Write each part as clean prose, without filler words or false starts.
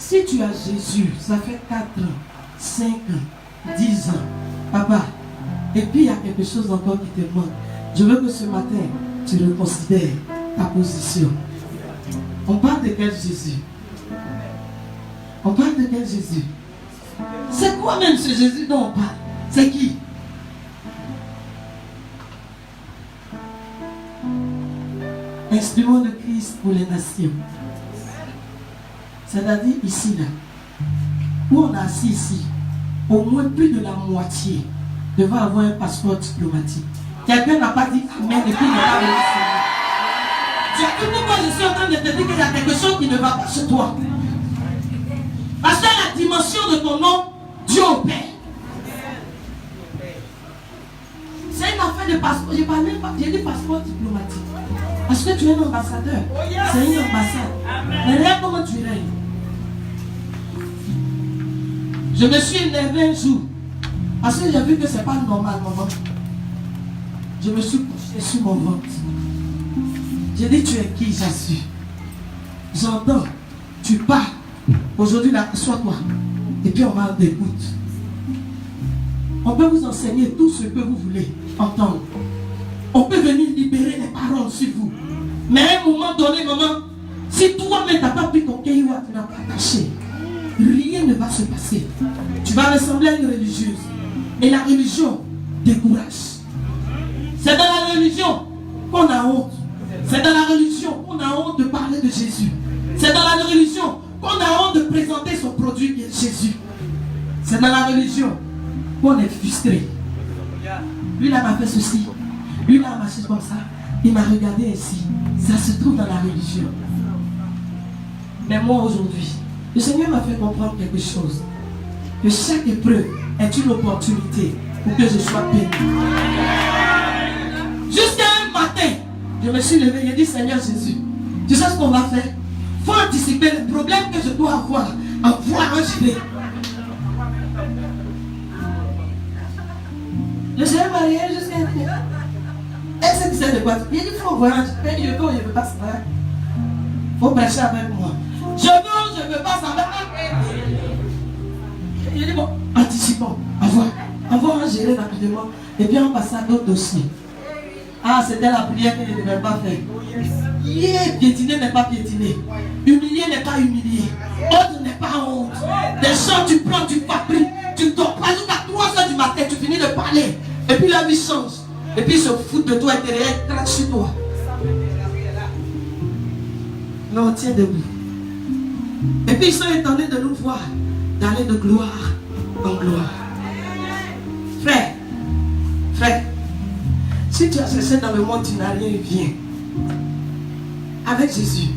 Si tu as Jésus, ça fait 4 ans, 5 ans, 10 ans, papa, et puis il y a quelque chose encore qui te manque. Je veux que ce matin, tu reconsidères ta position. On parle de quel Jésus? On parle de quel Jésus? C'est quoi même ce Jésus dont on parle? C'est qui? Instrument de Christ pour les nations. C'est-à-dire ici, là, où on est assis ici, au moins plus de la moitié devrait avoir un passeport diplomatique. Quelqu'un n'a pas dit Amen et puis il n'a pas venu sur moi. Tu as cru que moi je suis en train de te dire qu'il y a quelque chose qui ne va pas chez toi. Parce que la dimension de ton nom, Dieu opère. C'est une affaire de passeport. Je parle même pas, j'ai dit passeport diplomatique. Parce que tu es un ambassadeur. C'est une ambassade. Mais regarde comment tu règnes. Je me suis énervé un jour. Parce que j'ai vu que ce n'est pas normal, maman. Je me suis couché sur mon ventre. J'ai dit, tu es qui, Jésus? J'entends, tu pars. Aujourd'hui, là, sois-toi. Et puis on m'en écoute. On peut vous enseigner tout ce que vous voulez entendre. On peut venir libérer les paroles sur vous. Mais à un moment donné, maman, si toi-même tu n'as pas pris ton cailloua, tu n'as pas attaché, rien ne va se passer. Tu vas ressembler à une religieuse. Et la religion décourage. C'est dans la religion qu'on a honte. C'est dans la religion qu'on a honte de parler de Jésus. C'est dans la religion qu'on a honte de présenter son produit qui est Jésus. C'est dans la religion qu'on est frustré. Lui là m'a fait ceci. Lui là m'a marché comme ça. Il m'a regardé ainsi. Ça se trouve dans la religion. Mais moi aujourd'hui, le Seigneur m'a fait comprendre quelque chose. Que chaque épreuve est une opportunité pour que je sois béni. Jusqu'à un matin, je me suis levé et j'ai dit, Seigneur Jésus, tu sais ce qu'on va faire? Il faut anticiper les problèmes que je dois avoir en voir un gilet. Je suis marié jusqu'à un matin. Est-ce que tu sais de quoi? Il dit, il faut voir un gilet. Il ne veut pas savoir. Il faut prêcher avec moi. Je ne veux pas savoir. Il dit, bon, anticipons. Avoir un gilet rapidement. Et puis on passe à d'autres dossiers. Ah, c'était la prière que je ne devais pas faire. Piétiner n'est pas piétiner. Humilier n'est pas humilier. Honte n'est pas honte. Des gens tu prends, tu fabriques. Tu ne dors pas jusqu'à 3h du matin, tu finis de parler. Et puis la vie change. Et puis ils se foutent de toi et derrière, crache sur toi. Non, tiens debout. Et puis ils sont étonnés de nous voir d'aller de gloire en gloire. Frère, si tu as cherché dans le monde, tu n'as rien, viens. Avec Jésus,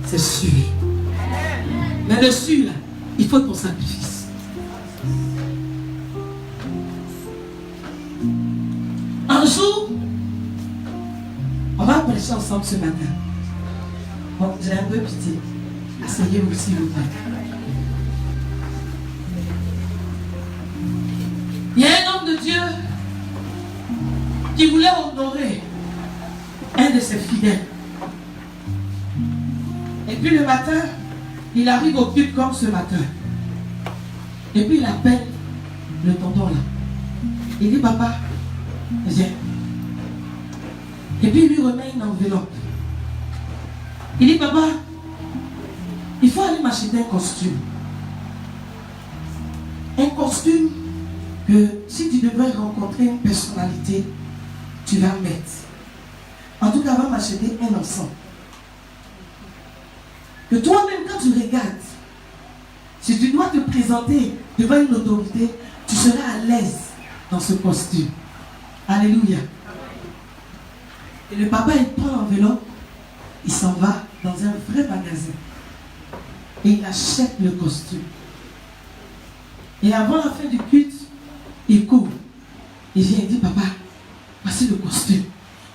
c'est sûr. Mais le sûr, là, il faut ton sacrifice. Un jour, on va prêcher ensemble ce matin. Bon, j'ai un peu pitié. Asseyez-vous s'il vous plaît. Il y a un homme de Dieu qui voulait honorer un de ses fidèles. Et puis le matin, il arrive au culte comme ce matin. Et puis il appelle le tonton là. Il dit, papa, viens. Et puis il lui remet une enveloppe. Il dit, papa, il faut aller m'acheter un costume. Un costume que si tu devrais rencontrer une personnalité, tu vas mettre. En tout cas, va m'acheter un ensemble. Que toi-même, quand tu regardes, si tu dois te présenter devant une autorité, tu seras à l'aise dans ce costume. Alléluia. Et le papa, il prend l'enveloppe, il s'en va dans un vrai magasin. Et il achète le costume. Et avant la fin du culte, il court. Il vient et dit, papa, voici le costume.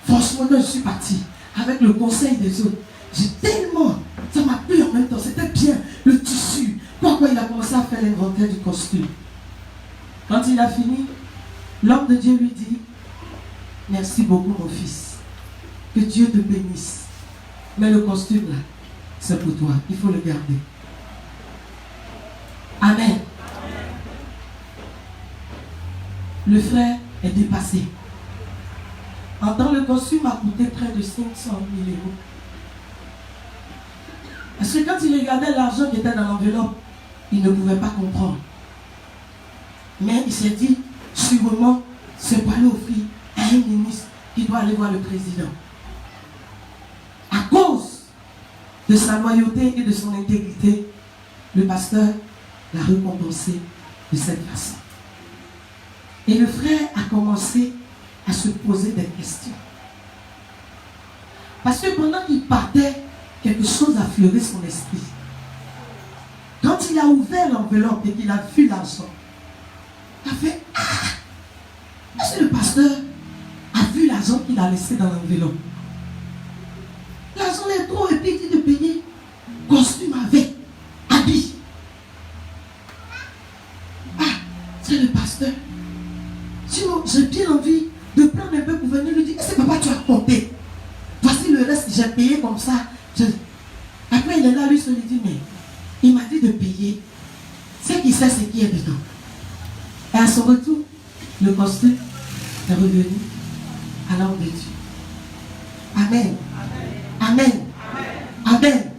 Franchement, quand je suis parti, avec le conseil des autres, j'ai tellement, ça m'a plu en même temps, c'était bien, le tissu. Pourquoi il a commencé à faire l'inventaire du costume? Quand il a fini, l'homme de Dieu lui dit, merci beaucoup mon fils, que Dieu te bénisse. Mais le costume là, c'est pour toi, il faut le garder. Amen. Le frère est dépassé. Dans le costume a coûté près de 500 000 euros. Parce que quand il regardait l'argent qui était dans l'enveloppe, il ne pouvait pas comprendre. Mais il s'est dit, sûrement, c'est pas aller offrir à un ministre qui doit aller voir le président. À cause de sa loyauté et de son intégrité, le pasteur l'a récompensé de cette façon. Et le frère a commencé à se poser des questions. Parce que pendant qu'il partait, quelque chose a fleuré son esprit. Quand il a ouvert l'enveloppe et qu'il a vu l'argent, il a fait « Ah !» Est-ce que le pasteur a vu l'argent qu'il a laissé dans l'enveloppe? L'argent est trop, et puis il dit de payer costume avec, habit. Ah, c'est le pasteur. Sinon, j'ai bien envie de prendre un peu pour venir lui dire, est-ce que papa tu as compté? Voici le reste, j'ai payé comme ça. Après il est là, lui se dit, mais il m'a dit de payer. C'est qu'il sait ce qui est dedans. Et à son retour, le costume est revenu à l'ordre de Dieu. Amen. Amen. Amen.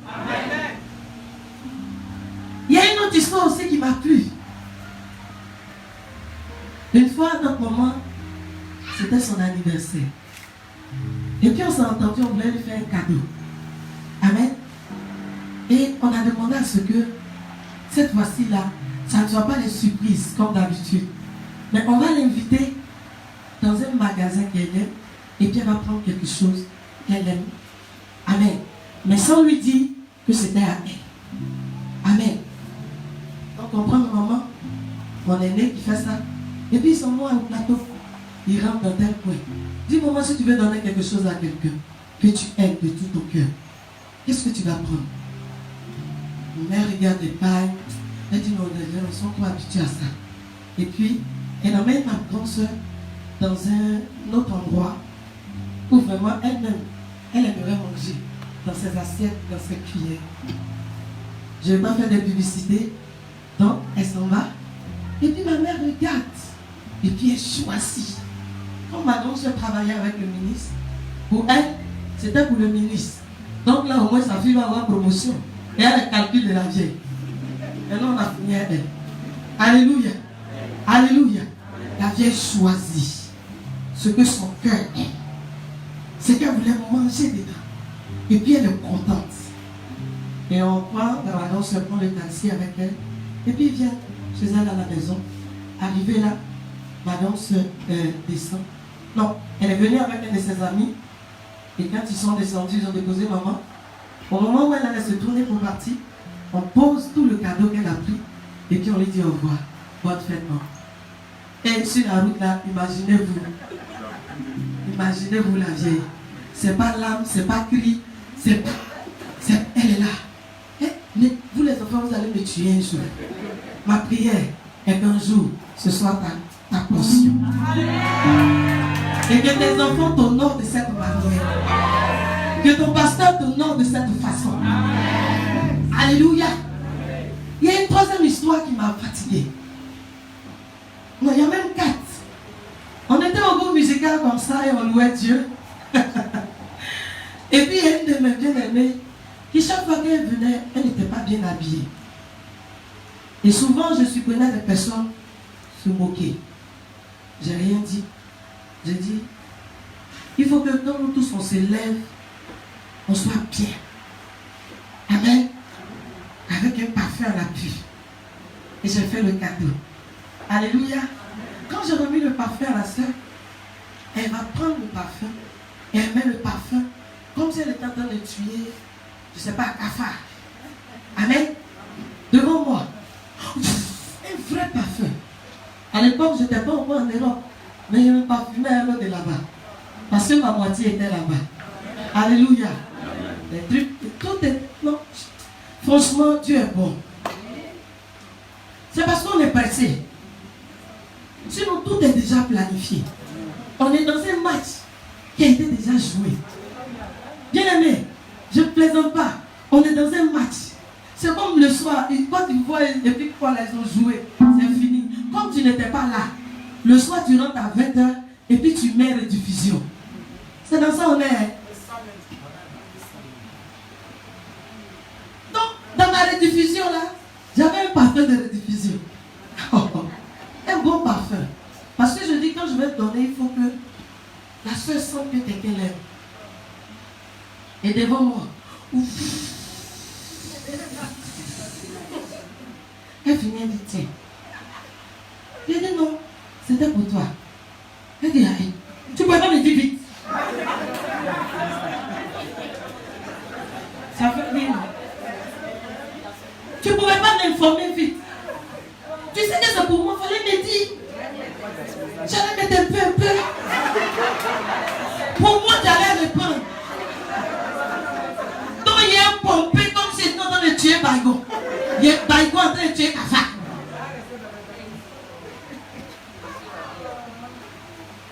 Il y a une autre histoire aussi qui m'a plu. Une fois, notre maman, c'était son anniversaire. Et puis on s'est entendu, on voulait lui faire un cadeau. Amen. Et on a demandé à ce que, cette fois-ci-là, ça ne soit pas des surprises comme d'habitude. Mais on va l'inviter dans un magasin qu'elle aime, et puis elle va prendre quelque chose qu'elle aime. Amen. Mais sans lui dire que c'était à elle. Amen. Donc on prend maman, mon aîné qui fait ça, et puis ils s'en vont au plateau. Ils rentrent dans tel coin. Dis maman, si tu veux donner quelque chose à quelqu'un que tu aimes de tout ton cœur, qu'est-ce que tu vas prendre? Ma mère regarde les pailles. Elle dit non, on ne sont pas habitués à ça. Et puis, elle emmène ma grande soeur dans un autre endroit où vraiment elle-même, elle aimerait manger dans ses assiettes, dans ses cuillères. Je ne vais pas faire de publicité. Donc, elle s'en va. Et puis ma mère regarde. Et puis elle choisit. Comme ma grande soeur travaillait avec le ministre, pour elle, c'était pour le ministre. Donc là, au moins, sa fille va avoir promotion. Et elle a le calcul de la vieille. Et là, on a fini à elle. Alléluia. Alléluia. La vieille choisit ce que son cœur aime. C'est qu'elle voulait manger dedans. Et puis elle est contente. Et on prend, la grande soeur prend le taxi avec elle. Et puis il vient chez elle à la maison. Arrivé là, ma grande soeur descend. Non, elle est venue avec un de ses amis. Et quand ils sont descendus, ils ont déposé maman. Au moment où elle allait se tourner pour partir, on pose tout le cadeau qu'elle a pris. Et puis on lui dit au revoir. Bonne fête, maman. Et sur la route là, imaginez-vous la vieille. C'est pas l'âme, c'est pas cri, elle est là. Mais vous les enfants, vous allez me tuer un jour. Ma prière est qu'un jour, ce soit ta portion. Et que tes enfants t'honorent de cette manière. Que ton pasteur t'honore de cette façon. Alléluia. Il y a une troisième histoire qui m'a fatigué. Non, il y a même 4. On était au groupe musical comme ça et on louait Dieu. Et puis il y a une de mes bien-aimées qui chaque fois qu'elle venait, elle n'était pas bien habillée. Et souvent je supprenais des personnes se moquer. J'ai rien dit. J'ai dit, il faut que quand nous tous on se lève, on soit bien. Amen. Avec un parfum à l'appui. Et j'ai fait le cadeau. Alléluia. Quand j'ai remis le parfum à la sœur, elle va prendre le parfum et elle met le parfum comme si elle était en train de tuer, je ne sais pas, un cafard. Amen. Devant moi. Un vrai parfum. À l'époque, je n'étais pas encore en Europe, mais je me parfumais à l'eau de là-bas. Parce que ma moitié était là-bas. Alléluia. Les trucs, tout est... Non. Franchement, Dieu est bon. C'est parce qu'on est pressé. Sinon, tout est déjà planifié. On est dans un match qui a été déjà joué. Bien aimé, je ne plaisante pas. On est dans un match. C'est comme le soir, quand tu vois et puis quoi, les Le soir, tu rentres à 20h et puis tu mets rediffusion. C'est dans ça on est. Hein? Donc, dans ma rediffusion là, j'avais un parfum de rediffusion. Un bon parfum. Parce que je dis, quand je vais te donner, il faut que la soeur sente que quelqu'un l'aime. Et devant moi, ouf. Elle finit, elle dit, tiens. J'ai dit non, c'était pour toi. Elle dit, allez, tu peux pas me dire vite. Ça fait rire. Tu ne pouvais pas m'informer vite. Tu sais que c'est pour moi, il fallait me dire. J'allais mettre un peu. Pour moi, j'allais répondre. Donc, il y a un pompé comme si c'était en train de tuer Baïgo. Il y a Baïgo en train de tuer Kafa.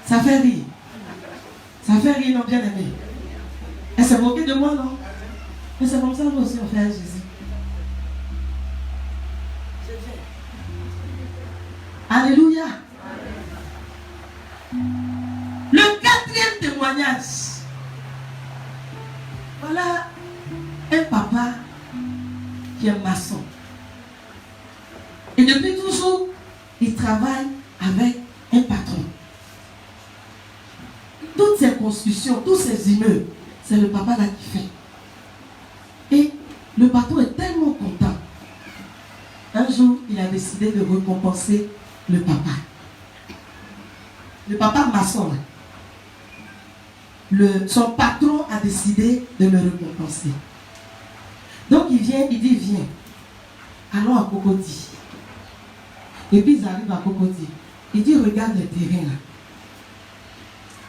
Ça fait rire. Ça fait rire, non, bien aimé. Elle s'est moquée de moi, non? Mais c'est comme ça, nous aussi, on fait à Jésus. Alléluia. Le quatrième témoignage. Voilà un papa qui est maçon. Et depuis toujours, il travaille avec un patron. Toutes ces constructions, tous ces immeubles, c'est le papa là qui fait. Et le patron est tellement content. Un jour, il a décidé de récompenser le papa. Le papa maçon. Son patron a décidé de le récompenser. Donc il vient, il dit, viens. Allons à Cocody. Et puis ils arrivent à Cocody. Il dit, regarde le terrain là.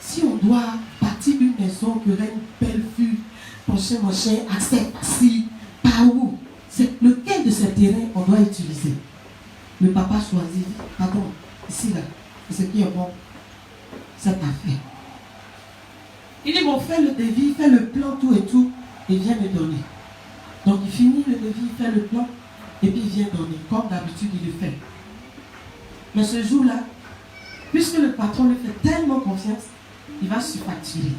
Si on doit bâtir une maison qui aurait une belle vue, machin, accès assis, par où? C'est lequel de ces terrains on doit utiliser? Le papa choisit, pardon, ici là, c'est ce qui est bon, cette affaire. Il dit, bon, fais le devis, fais le plan, tout et tout, et viens me donner. Donc il finit le devis, il fait le plan, et puis il vient donner, comme d'habitude il le fait. Mais ce jour-là, puisque le patron lui fait tellement confiance, il va surfacturer.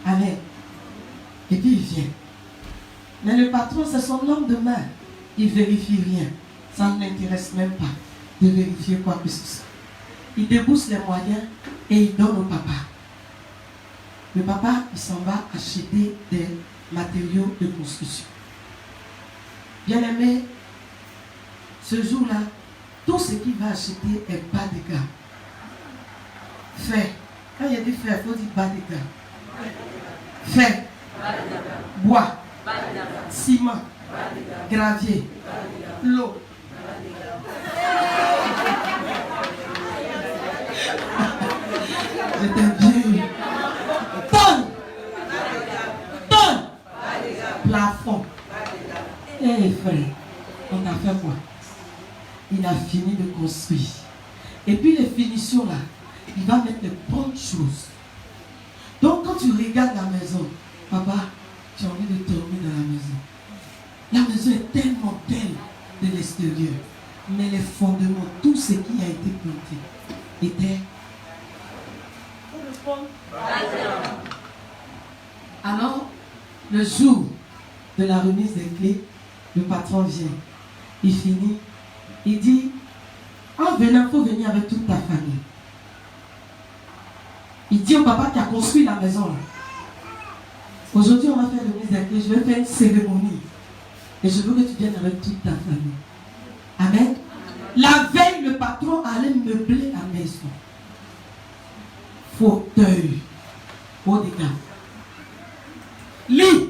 Amen. Et puis il vient. Mais le patron, c'est son homme de main. Il ne vérifie rien. Ça ne l'intéresse même pas de vérifier quoi que ce soit. Il débourse les moyens et il donne au papa. Le papa, il s'en va acheter des matériaux de construction. Bien aimé, ce jour-là, tout ce qu'il va acheter est bas de gamme. Fer. Quand il y a dit fer, il faut dire bas de gamme. Fer. Bois. Ciment. Gravier. L'eau. J'étais bien. Tonne. Plafond. Eh frère, on a fait quoi? Il a fini de construire. Et puis les finitions là, il va mettre de bonnes choses. Donc quand tu regardes la maison, papa, tu as envie de dormir dans la maison. La maison est tellement belle de l'extérieur. Mais les fondements, tout ce qui a été planté, était... Alors, le jour de la remise des clés, le patron vient. Il finit. Il dit, en venant, il faut venir avec toute ta famille. Il dit au papa qui a construit la maison là. Aujourd'hui, on va faire la remise des clés. Je vais faire une cérémonie. Et je veux que tu viennes avec toute ta famille. Amen. La veille, le patron allait meubler la maison. Fauteuil. Haut de gamme. Lit.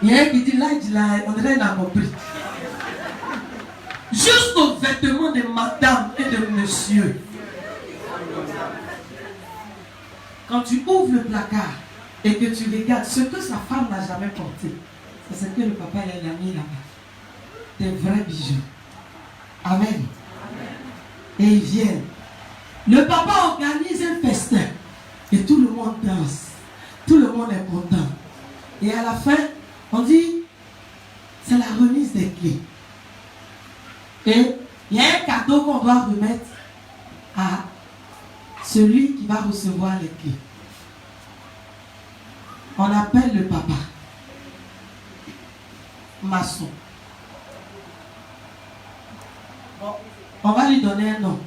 Il y a un qui dit là, on dirait qu'il a compris. Jusqu'aux vêtements de madame et de monsieur. Quand tu ouvres le placard et que tu regardes ce que sa femme n'a jamais porté, c'est ce que le papa a mis là-bas. Des vrais bijoux. Amen. Et ils viennent. Le papa organise un festin. Et tout le monde danse. Tout le monde est content. Et à la fin, on dit, c'est la remise des clés. Et il y a un cadeau qu'on doit remettre à celui qui va recevoir les clés. On appelle le papa maçon. Bon, on va lui donner un nom.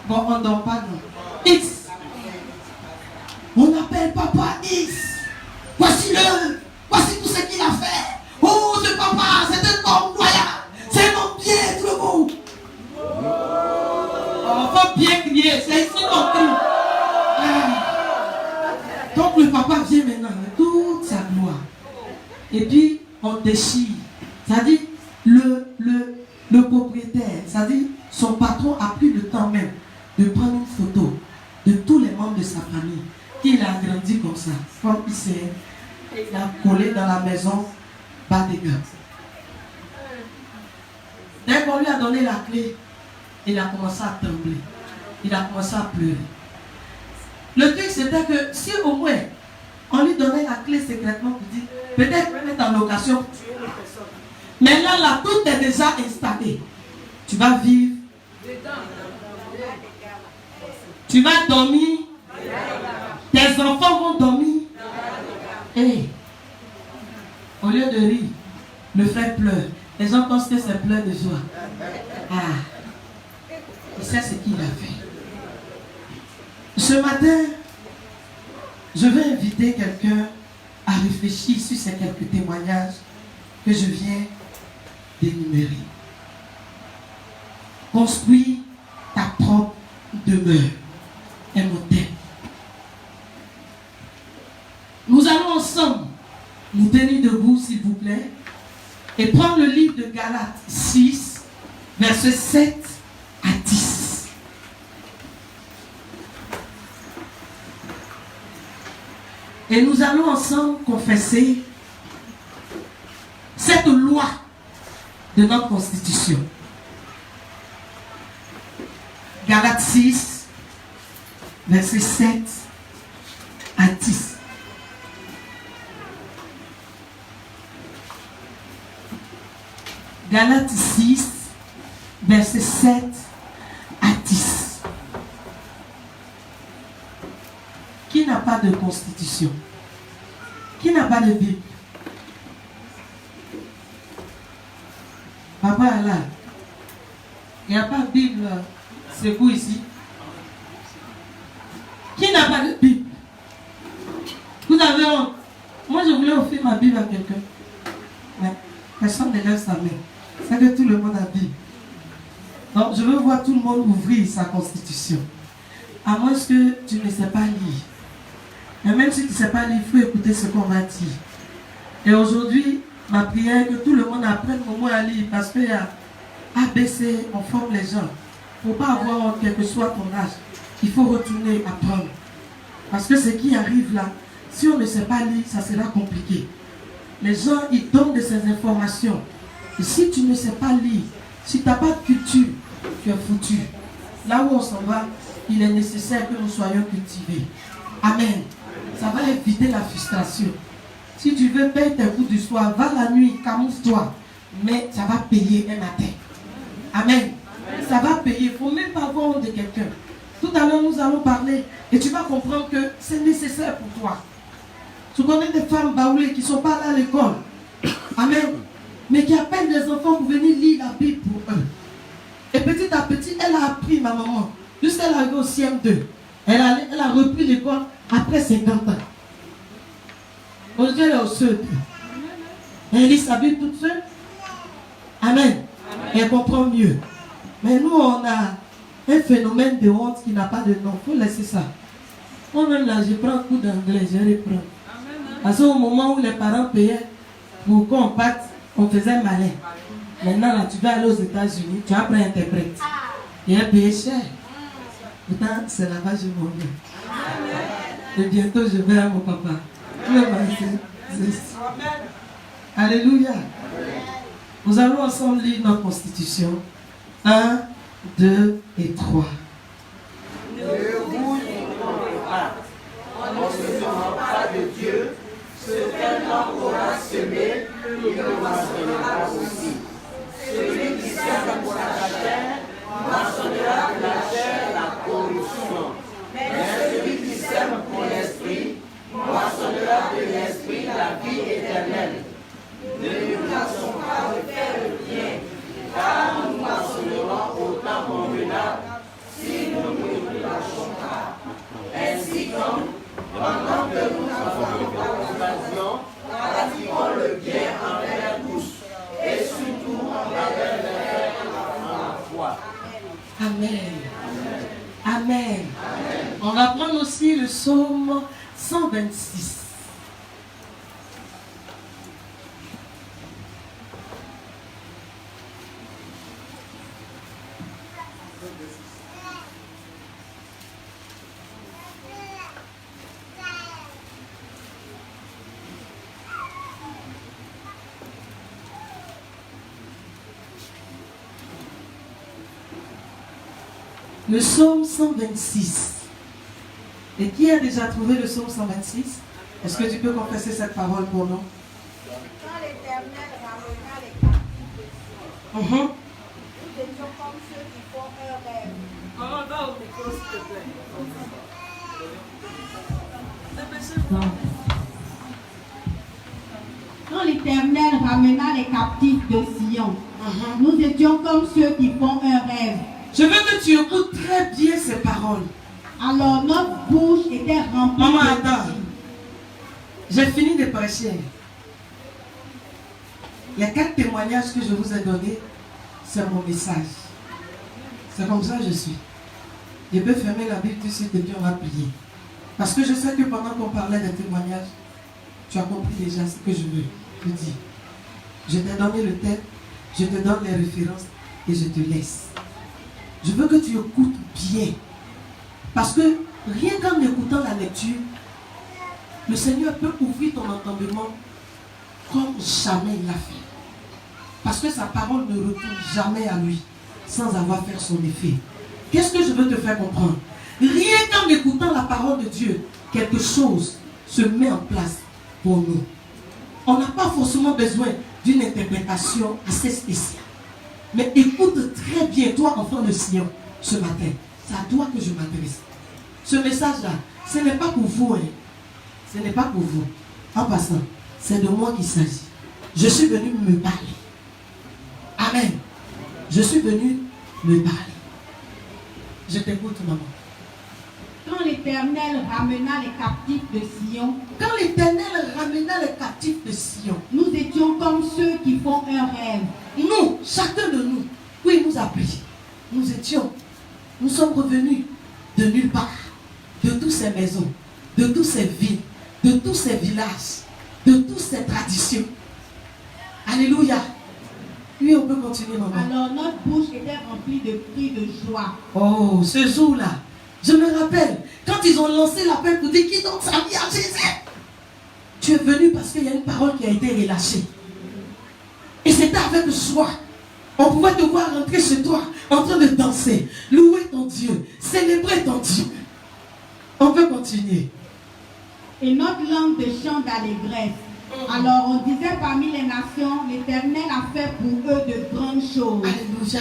Bon, on ne donne pas nom. X. On appelle papa X. Voici-le. Voici tout ce qu'il a fait. Oh, ce papa, c'est un homme loyal. C'est un homme bien, tout le monde. On va bien crier. C'est ici qu'on crie. Donc le papa vient maintenant avec toute sa gloire. Et puis, on déchire. C'est-à-dire, le propriétaire, c'est-à-dire, son patron a pris le temps même de prendre une photo de tous les membres de sa famille. Il a grandi comme ça. Comme il a collé dans la maison bas des gars. Dès qu'on lui a donné la clé, il a commencé à trembler. Il a commencé à pleurer. Le truc, c'était que si au moins on lui donnait la clé secrètement pour dire, peut-être qu'il est en location pour tuer une personne. Mais là, tout est déjà installé. Tu vas vivre. Tu vas dormir. Tes enfants vont dormir. Et au lieu de rire, le frère pleure. Les gens pensent que c'est pleurs de joie. Il sait ce qu'il a fait. Ce matin, je vais inviter quelqu'un à réfléchir sur ces quelques témoignages que je viens d'énumérer. Construis ta propre demeure. Un modèle. Nous allons ensemble nous tenir debout, s'il vous plaît, et prendre le livre de Galates 6, versets 7 à 10. Et nous allons ensemble confesser cette loi de notre constitution. Galates 6, versets 7 à 10. Galates 6, versets 7 à 10. Qui n'a pas de constitution? Qui n'a pas de Bible? Papa est là. Il n'y a pas de Bible. C'est vous ici. Qui n'a pas de Bible? Vous avez honte. Moi, je voulais offrir ma Bible à quelqu'un. Mais personne ne lève sa main. C'est que tout le monde a Bible. Donc, je veux voir tout le monde ouvrir sa constitution. À moins que tu ne sais pas lire. Mais même si tu ne sais pas lire, il faut écouter ce qu'on va dire. Et aujourd'hui, ma prière est que tout le monde apprenne au moins à lire. Parce qu'il y a ABC, on forme les gens. Il ne faut pas avoir honte, quel que soit ton âge. Il faut retourner apprendre. Parce que ce qui arrive là, si on ne sait pas lire, ça sera compliqué. Les gens, ils donnent de ces informations. Et si tu ne sais pas lire, si tu n'as pas de culture, tu es foutu. Là où on s'en va, il est nécessaire que nous soyons cultivés. Amen. Ça va éviter la frustration. Si tu veux payer tes coups du soir, va la nuit, camoufle-toi. Mais ça va payer un matin. Amen. Ça va payer. Il ne faut même pas avoir honte de quelqu'un. Tout à l'heure, nous allons parler. Et tu vas comprendre que c'est nécessaire pour toi. Tu connais des femmes baoulées qui ne sont pas là à l'école. Amen. Mais qui appellent des enfants pour venir lire la Bible pour eux. Et petit à petit, elle a appris, ma maman, jusqu'à elle arrive au CM2. Elle a repris l'école après 50 ans. Aujourd'hui, elle est au CE2. Elle lit sa Bible toute seule. Amen. Et elle comprend mieux. Mais nous, on a un phénomène de honte qui n'a pas de nom. Il faut laisser ça. Moi-même, là, je prends un coup d'anglais, je reprends. Parce qu'au moment où les parents payaient pour qu'on parte, on faisait malin. Maintenant, là, tu vas aller aux États-Unis, tu apprends interprète. Et elle paye cher. Pourtant, c'est là-bas que je m'en vais. Et bientôt, je vais à mon papa. Alléluia. Nous allons ensemble lire notre constitution. 1, 2 et 3. Ne vous y trompez pas. On ne se trompe pas de Dieu. Amen. On va prendre aussi le psaume 126. Le psaume 126. Et qui a déjà trouvé le psaume 126? Est-ce que tu peux confesser cette parole pour nous? Quand l'Éternel ramena les captifs de Sion, nous étions comme ceux qui font un rêve. Comment va au micro, s'il te plaît? Quand l'Éternel ramena les captifs de Sion, nous étions comme ceux qui font un rêve. Je veux que tu écoutes très bien ces paroles. Alors notre bouche était remplie Maman, de attends. cris. J'ai fini de prêcher. Les 4 témoignages que je vous ai donnés, c'est mon message. C'est comme ça que je suis. Je peux fermer la Bible tout de suite et puis on va prier. Parce que je sais que pendant qu'on parlait des témoignages, tu as compris déjà ce que je veux te dire. Je t'ai donné le thème, je te donne les références et je te laisse. Je veux que tu écoutes bien. Parce que rien qu'en écoutant la lecture, le Seigneur peut ouvrir ton entendement comme jamais il l'a fait. Parce que sa parole ne retourne jamais à lui sans avoir fait son effet. Qu'est-ce que je veux te faire comprendre? Rien qu'en écoutant la parole de Dieu, quelque chose se met en place pour nous. On n'a pas forcément besoin d'une interprétation assez spéciale. Mais écoute très bien, toi, enfant de Sion, ce matin. C'est à toi que je m'adresse. Ce message-là, ce n'est pas pour vous. Hein. Ce n'est pas pour vous. En passant, c'est de moi qu'il s'agit. Je suis venu me parler. Amen. Je suis venu me parler. Je t'écoute, maman. Quand l'Éternel ramena les captifs de Sion, Quand l'Éternel ramena les captifs de Sion, nous étions comme ceux qui font un rêve. nous, chacun de nous, où il nous a pris, nous sommes revenus de nulle part, de toutes ces maisons, de toutes ces villes, de tous ces villages, de toutes ces traditions. Alléluia. Oui, on peut continuer, maman. Alors notre bouche était remplie de cris de joie. Oh, ce jour-là, je me rappelle, quand ils ont lancé l'appel pour dire qui donne sa vie à Jésus, tu es venu parce qu'il y a une parole qui a été relâchée. Et c'était avec joie. On pouvait te voir rentrer chez toi en train de danser, louer ton Dieu, célébrer ton Dieu. On peut continuer. Et notre langue de chant d'allégresse. Alors on disait parmi les nations, l'Éternel a fait pour eux de grandes choses. Alléluia.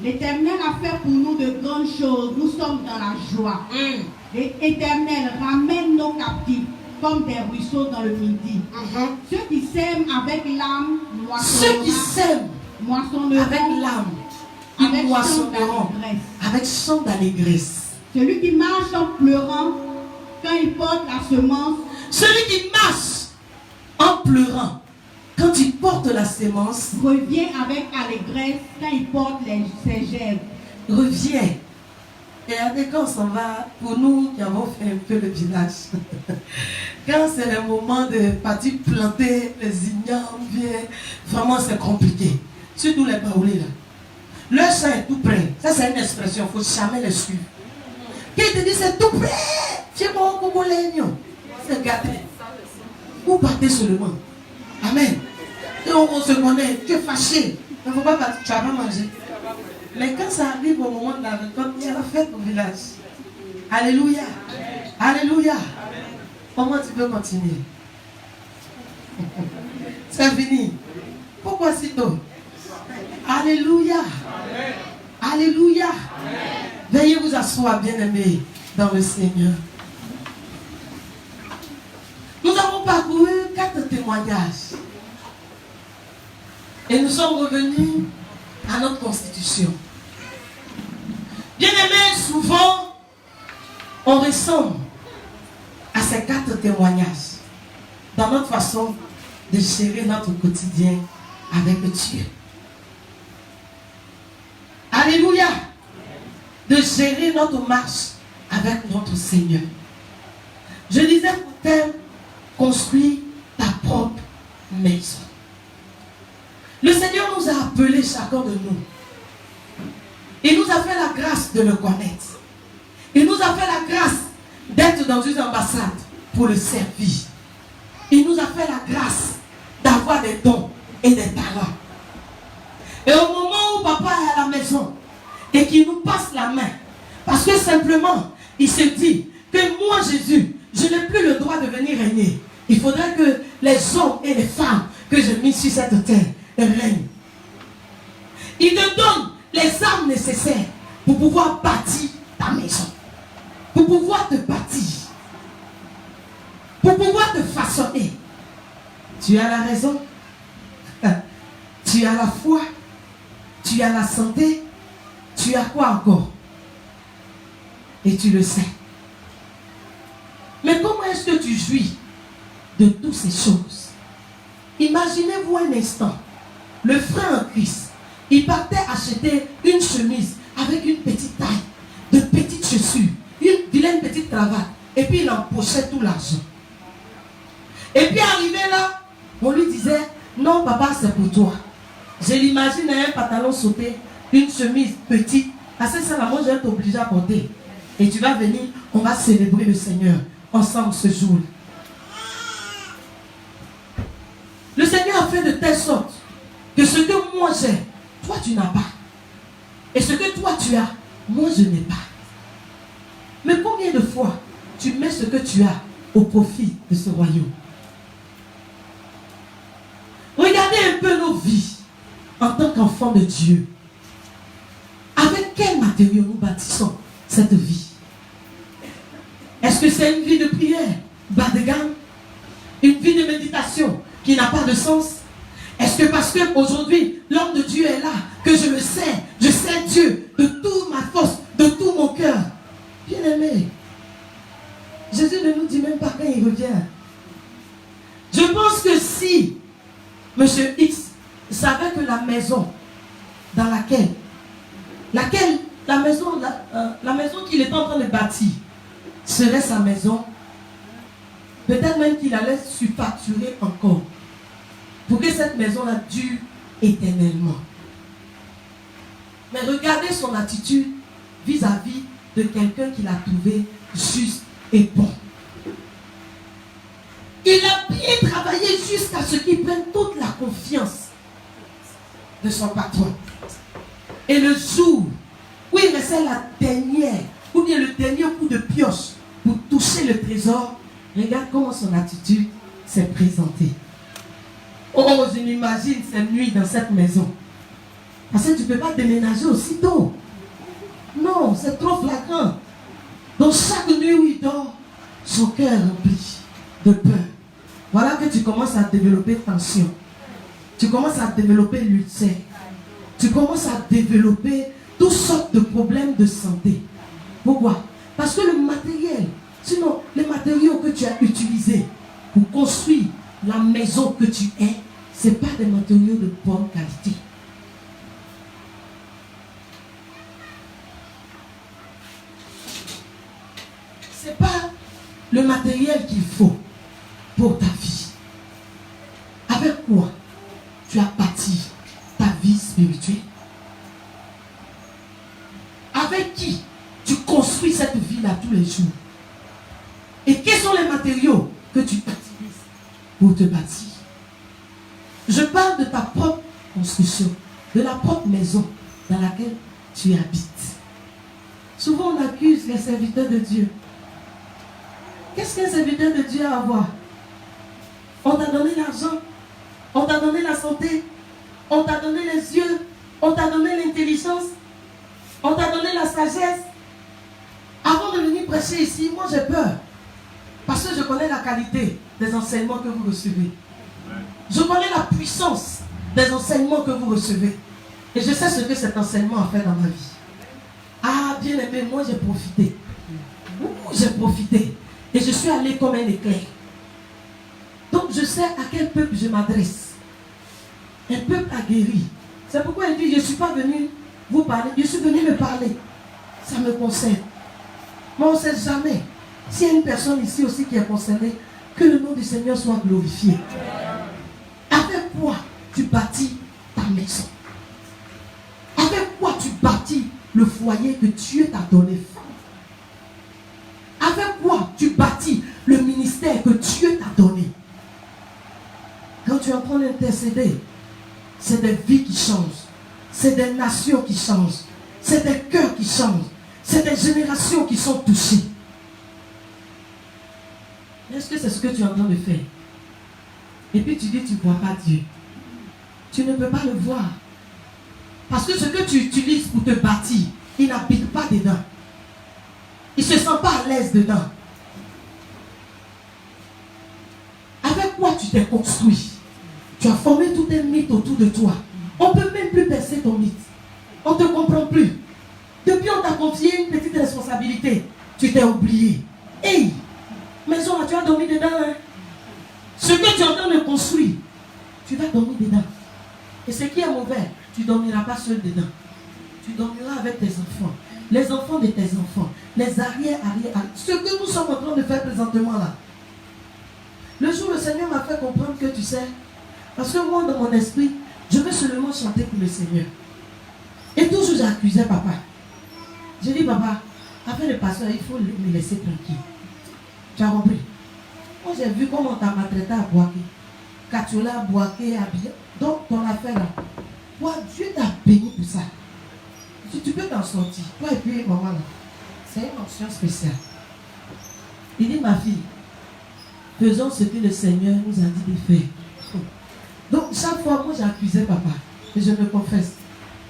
L'Éternel a fait pour nous de grandes choses. Nous sommes dans la joie. L'Éternel ramène nos captifs comme des ruisseaux dans le midi. Ceux qui sèment avec l'âme Ceux qui sèment moissonneront avec l'âme, avec ils chant moissonneront d'allégresse. avec chant d'allégresse. Celui qui marche en pleurant quand il porte la semence, Celui qui marche en pleurant, quand il porte la sémence, revient avec allégresse quand il porte ses gerbes. revient. Et avec quand on s'en va, pour nous qui avons fait un peu le village, quand c'est le moment de partir planter les ignames, vraiment c'est compliqué. Surtout les baoulés là. Le sang est tout prêt. Ça c'est une expression, il ne faut jamais le suivre. Qui te dit c'est tout prêt, c'est bon comme l'oignon. C'est gâté. Vous partez seulement. Amen. Et on se connaît, tu es fâché. Il ne faut pas partir, tu vas pas manger. Mais quand ça arrive au moment de la récolte, il y a la fête au village. Alléluia. Alléluia. Comment tu peux continuer? C'est fini. Pourquoi si tôt? Alléluia. Alléluia. Veuillez vous asseoir, bien-aimés, dans le Seigneur. Nous avons parcouru 4 témoignages. Et nous sommes revenus à notre constitution. Bien-aimés, souvent, on ressemble à ces 4 témoignages dans notre façon de gérer notre quotidien avec Dieu. Alléluia. de gérer notre marche avec notre Seigneur. Je disais pour thème, construis ta propre maison. Le Seigneur nous a appelés chacun de nous. Il nous a fait la grâce de le connaître. Il nous a fait la grâce d'être dans une ambassade pour le servir. Il nous a fait la grâce d'avoir des dons et des talents. Et au moment où papa est à la maison et qu'il nous passe la main, parce que simplement, il se dit que moi, Jésus, je n'ai plus le droit de venir régner. Il faudrait que les hommes et les femmes que j'ai mis sur cette terre règnent. Il te donne les armes nécessaires pour pouvoir bâtir ta maison, pour pouvoir te bâtir, pour pouvoir te façonner. Tu as la raison, tu as la foi, tu as la santé, tu as quoi encore? Et tu le sais. Mais comment est-ce que tu jouis de toutes ces choses? Imaginez-vous un instant, le frère en Christ, il partait acheter une chemise avec une petite taille, de petites chaussures, une vilaine petite cravate, et puis il empochait tout l'argent. Et puis arrivé là, on lui disait, non papa c'est pour toi. Je l'imagine un pantalon sauté, une chemise petite, assez ça là, moi je vais t'obliger à porter. Et tu vas venir, on va célébrer le Seigneur ensemble ce jour. Le Seigneur a fait de telle sorte que ce que moi j'ai, toi tu n'as pas. Et ce que toi tu as, moi je n'ai pas. Mais combien de fois tu mets ce que tu as au profit de ce royaume? Regardez un peu nos vies en tant qu'enfants de Dieu. Avec quel matériau nous bâtissons cette vie? Est-ce que c'est une vie de prière bas de gamme? Une vie de méditation qui n'a pas de sens? Est-ce que parce qu'aujourd'hui l'homme de Dieu est là, que je le sais, je sais Dieu de toute ma force, de tout mon cœur? Bien aimé, Jésus ne nous dit même pas quand il revient. Je pense que si Monsieur X savait que la maison dans la maison qu'il est en train de bâtir serait sa maison, peut-être même qu'il allait surfacturer encore pour que cette maison-là dure éternellement. Mais regardez son attitude vis-à-vis de quelqu'un qu'il a trouvé juste et bon. Il a bien travaillé jusqu'à ce qu'il prenne toute la confiance de son patron. Et le jour où il restait la dernière, ou bien le dernier coup de pioche pour toucher le trésor, regarde comment son attitude s'est présentée. Oh, je m'imagine cette nuit dans cette maison. Parce que tu ne peux pas déménager aussitôt. Non, c'est trop flagrant. Donc chaque nuit où il dort, son cœur est rempli de peur. Voilà que tu commences à développer tension. Tu commences à développer l'ulcère. Tu commences à développer toutes sortes de problèmes de santé. Pourquoi? Parce que le matériel, sinon les matériaux que tu as utilisés pour construire la maison que tu es, ce n'est pas des matériaux de bonne qualité. Ce n'est pas le matériel qu'il faut pour ta vie. Avec quoi tu as bâti ta vie spirituelle? Avec qui tu construis cette vie-là tous les jours? Et quels sont les matériaux que tu utilises pour te bâtir? Je parle de ta propre construction, de la propre maison dans laquelle tu habites. Souvent on accuse les serviteurs de Dieu. Qu'est-ce qu'un serviteur de Dieu a à voir? On t'a donné l'argent, on t'a donné la santé, on t'a donné les yeux, on t'a donné l'intelligence, on t'a donné la sagesse. Avant de venir prêcher ici, moi j'ai peur. Parce que je connais la qualité des enseignements que vous recevez. Je connais la puissance des enseignements que vous recevez. Et je sais ce que cet enseignement a fait dans ma vie. Ah, bien aimé, moi j'ai profité. J'ai profité. Et je suis allé comme un éclair. Donc je sais à quel peuple je m'adresse. Un peuple aguerri. C'est pourquoi il dit, je ne suis pas venu vous parler, je suis venu me parler. ça me concerne. Mais on ne sait jamais. S'il y a une personne ici aussi qui est concernée, que le nom du Seigneur soit glorifié. Avec quoi tu bâtis ta maison? Avec quoi tu bâtis le foyer que Dieu t'a donné? Avec quoi tu bâtis le ministère que Dieu t'a donné? Quand tu es en train d'intercéder, c'est des vies qui changent. C'est des nations qui changent. C'est des cœurs qui changent. C'est des générations qui sont touchées. Est-ce que c'est ce que tu es en train de faire? Et puis tu dis tu ne vois pas Dieu. Tu ne peux pas le voir. Parce que ce que tu utilises pour te bâtir, il n'habite pas dedans. Il ne se sent pas à l'aise dedans. Avec quoi tu t'es construit? Tu as formé tout un mythe autour de toi. On ne peut même plus percer ton mythe. On ne te comprend plus. Depuis on t'a confié une petite responsabilité, tu t'es oublié. Hey, maison, tu as dormi dedans. Hein? Ce que tu es en train de construire, tu vas dormir dedans. Et ce qui est mauvais, tu ne dormiras pas seul dedans. Tu dormiras avec tes enfants. Les enfants de tes enfants. Les arrières. Ce que nous sommes en train de faire présentement là. Le jour où le Seigneur m'a fait comprendre que tu sais, parce que moi dans mon esprit, je veux seulement chanter pour le Seigneur. Et toujours j'accusais papa. J'ai dit papa, après le pasteur, il faut me laisser tranquille. Tu as compris? Moi j'ai vu comment on t'a maltraité à Boaké. Katiola, Boaké, Abia. Donc ton affaire là. Toi, Dieu t'a béni pour ça. Si tu peux t'en sortir, toi et puis maman là, c'est une option spéciale. Il dit ma fille, faisons ce que le Seigneur nous a dit de faire. Donc chaque fois moi j'accusais papa. Et je me confesse.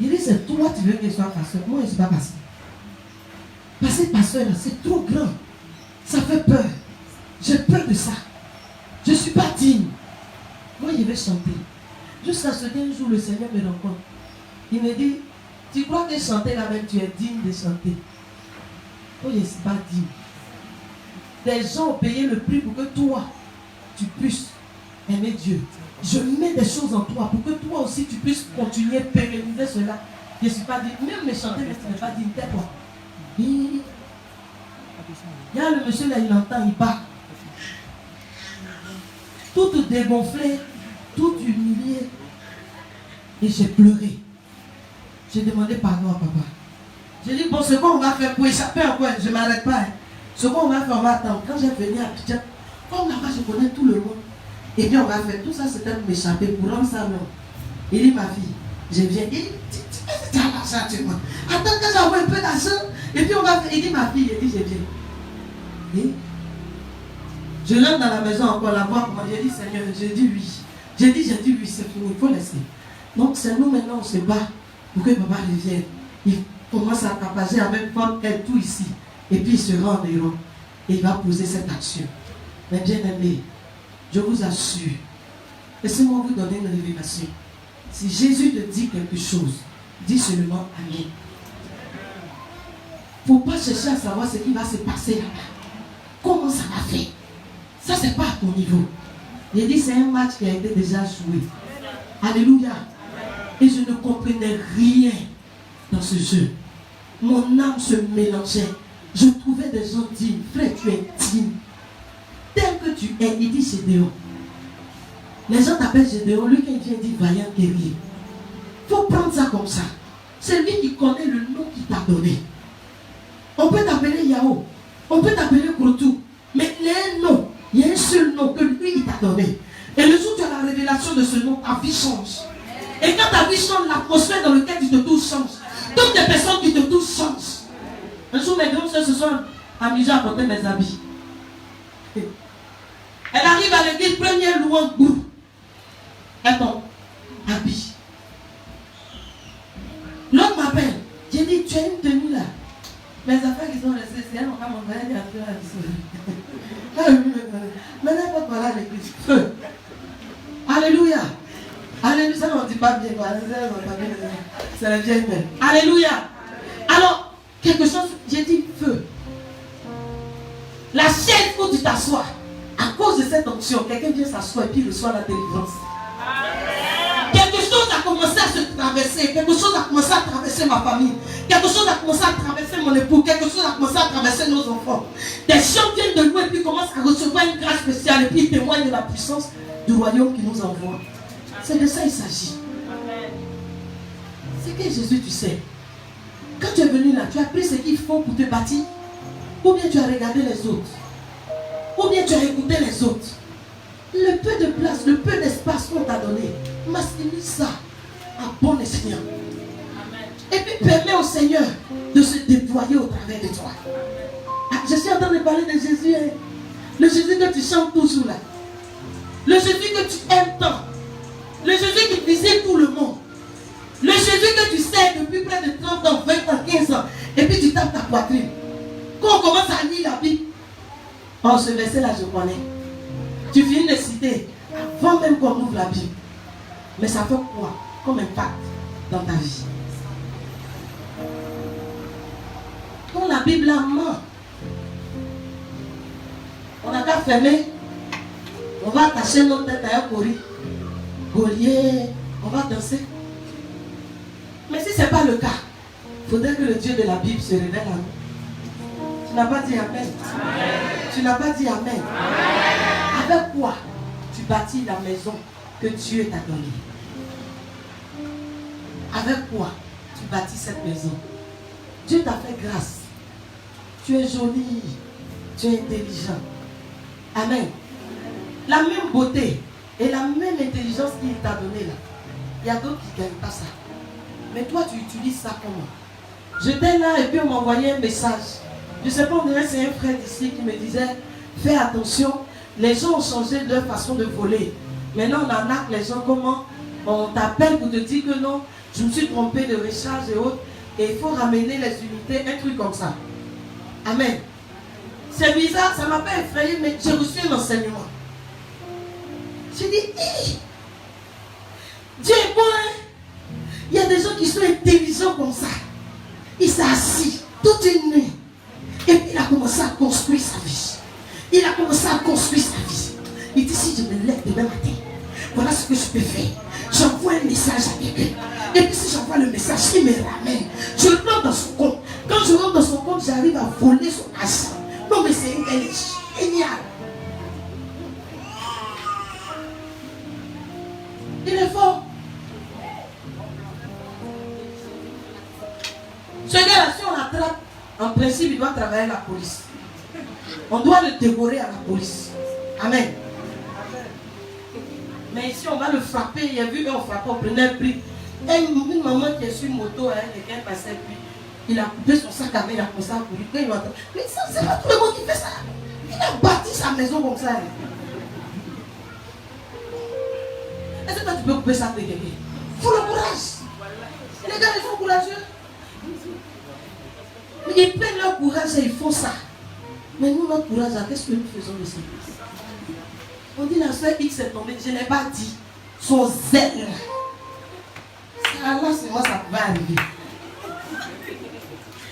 Il dit c'est toi tu veux que je sois pasteur. Moi je ne suis pas pasteur. Parce que pasteur là c'est trop grand. Ça fait peur. J'ai peur de ça. Je ne suis pas digne. Moi je vais chanter. Jusqu'à ce qu'un jour le Seigneur me rencontre. Il me dit, tu crois que chanter là même tu es digne de chanter? Moi je ne suis pas digne. Des gens ont payé le prix pour que toi tu puisses aimer Dieu. Je mets des choses en toi pour que toi aussi tu puisses continuer à pérenniser cela. Je ne suis pas digne. Même me chanter, mais tu n'es pas digne. Tais-toi. Il y a le monsieur là, il entend, il part. Tout dégonflé, tout humilié. Et j'ai pleuré. J'ai demandé pardon à papa. J'ai dit, bon, ce qu'on va faire pour échapper encore, je ne m'arrête pas. Hein. Ce qu'on va faire, on va attendre. Quand j'ai venu à Abidjan, comme là-bas, je connais tout le monde. Et puis on va faire tout ça, c'était pour m'échapper, pour rendre ça non. Il dit, ma fille, je viens. Il dit, tu as l'argent, tu vois. Attends que j'envoie un peu d'argent. Et puis on va faire. Il dit, ma fille, il dit, je viens. Et je rentre dans la maison encore, la voix, comment j'ai dit, Seigneur, j'ai dit oui. J'ai dit oui, c'est fini, il faut laisser. Donc c'est nous maintenant, on se bat pour que papa revienne. Il commence à tapager avec force, tout ici. Et puis il se rend en héros. Et il va poser cette action. Mais bien aimé, je vous assure, laissez-moi vous donner une révélation. Si Jésus te dit quelque chose, dis seulement Amen. Il ne faut pas chercher à savoir ce qui va se passer là-bas. Comment ça va faire? Ça, c'est pas à ton niveau. Il dit, c'est un match qui a été déjà joué. Alléluia. Et je ne comprenais rien dans ce jeu. Mon âme se mélangeait. Je trouvais des gens dignes. Frère, tu es digne. Tel que tu es, il dit Gédéon. Les gens t'appellent Gédéon. Lui, quand il vient, il dit vaillant guerrier. Il faut prendre ça comme ça. C'est lui qui connaît le nom qu'il t'a donné. On peut t'appeler Yahoo. On peut t'appeler Koutou. Mais il y a un nom. Il y a un seul nom que lui, il t'a donné. Et le jour où tu as la révélation de ce nom, ta vie change. Et quand ta vie change, l'atmosphère dans laquelle tu te touches change. Toutes les personnes qui te touchent changent. Un jour, mes grandes soeurs se sont amusées à porter mes habits. Elle arrive à l'église, première louange, boum. Elle tombe. Habit. L'autre m'appelle. J'ai dit, tu as une tenue là. Mes affaires qui sont restées, c'est elle, on va m'envoyer à la mais n'importe quoi là, l'église. Feu. Alléluia. Alléluia. Ça, on ne dit pas bien. C'est la vieille mère. Alléluia. Alors, quelque chose, j'ai dit feu. La chaise où tu t'assois, à cause de cette onction, quelqu'un vient s'asseoir et puis reçoit la délivrance. Quelque chose a commencé à se traverser, quelque chose a commencé à traverser ma famille, quelque chose a commencé à traverser mon époux, quelque chose a commencé à traverser nos enfants. Des gens viennent de loin et puis commencent à recevoir une grâce spéciale et puis ils témoignent de la puissance du royaume qui nous envoie. C'est de ça il s'agit. C'est que Jésus, tu sais, quand tu es venu là, tu as pris ce qu'il faut pour te bâtir, ou bien tu as regardé les autres, ou bien tu as écouté les autres. Le peu de place, le peu d'espace qu'on t'a donné, maximise ça à bon escient. Et puis permets au Seigneur de se déployer au travers de toi. Ah, je suis en train de parler de Jésus, hein. Le Jésus que tu chantes toujours là, le Jésus que tu aimes tant, le Jésus qui visite tout le monde, le Jésus que tu sais depuis près de 30 ans, 20 ans, 15 ans, et puis tu tapes ta poitrine. Quand on commence à lire la Bible, oh, ce verset-là, je connais. Tu finis de citer avant même qu'on ouvre la Bible. Mais ça fait quoi comme impact dans ta vie? Quand la Bible la ment, on n'a qu'à fermer. On va attacher notre tête à un collier. On va danser. Mais si ce n'est pas le cas, il faudrait que le Dieu de la Bible se révèle à nous. Tu n'as pas dit Amen. Amen. Tu n'as pas dit Amen. Amen. Avec quoi tu bâtis la maison que Dieu t'a donnée? Avec quoi tu bâtis cette maison? Dieu t'a fait grâce. Tu es joli. Tu es intelligent. Amen. La même beauté et la même intelligence qu'il t'a donnée là. Il y a d'autres qui ne gagnent pas ça. Mais toi, tu utilises ça comment? J'étais là et puis on m'envoyait un message. Je ne sais pas, on dirait c'est un frère d'ici qui me disait, fais attention, les gens ont changé leur façon de voler. Maintenant, on arnaque les gens comment? On t'appelle pour te dire que non, je me suis trompé de recharge et autres. Et il faut ramener les unités, un truc comme ça. Amen. C'est bizarre, ça ne m'a pas effrayé, mais j'ai reçu un enseignement. J'ai dit, hey, Dieu est bon, hein? Il y a des gens qui sont intelligents comme ça. Il s'est assis toute une nuit. Et puis il a commencé à construire sa vie. Il a commencé à construire sa vie. Il dit, si je me lève demain matin, voilà ce que je peux faire. J'envoie un message à quelqu'un. Et puis si j'envoie le message, il me ramène. Je le prends dans son compte. Quand je rentre dans son compte, j'arrive à voler son argent. Non mais c'est génial. Il est fort. Ce gars-là, si on l'attrape, en principe, il doit travailler à la police. On doit le dévorer à la police. Amen. Mais ici, on va le frapper. Il y a vu qu'on frappait, on prenait un prix. Et une maman qui est sur moto, hein, quelqu'un passait, puis il a coupé son sac à main, il a commencé à courir. Mais ça, c'est pas tout le monde qui fait ça. Il a bâti sa maison comme ça. Est-ce que toi, tu peux couper ça avec quelqu'un? Il faut le courage. Et les gars, ils sont courageux. Mais ils prennent leur courage et ils font ça. Mais nous, notre courage, qu'est-ce que nous faisons de ça? On dit la soeur X est tombée. Je n'ai pas dit. Son zèle. Ça, là, c'est moi, ça va arriver.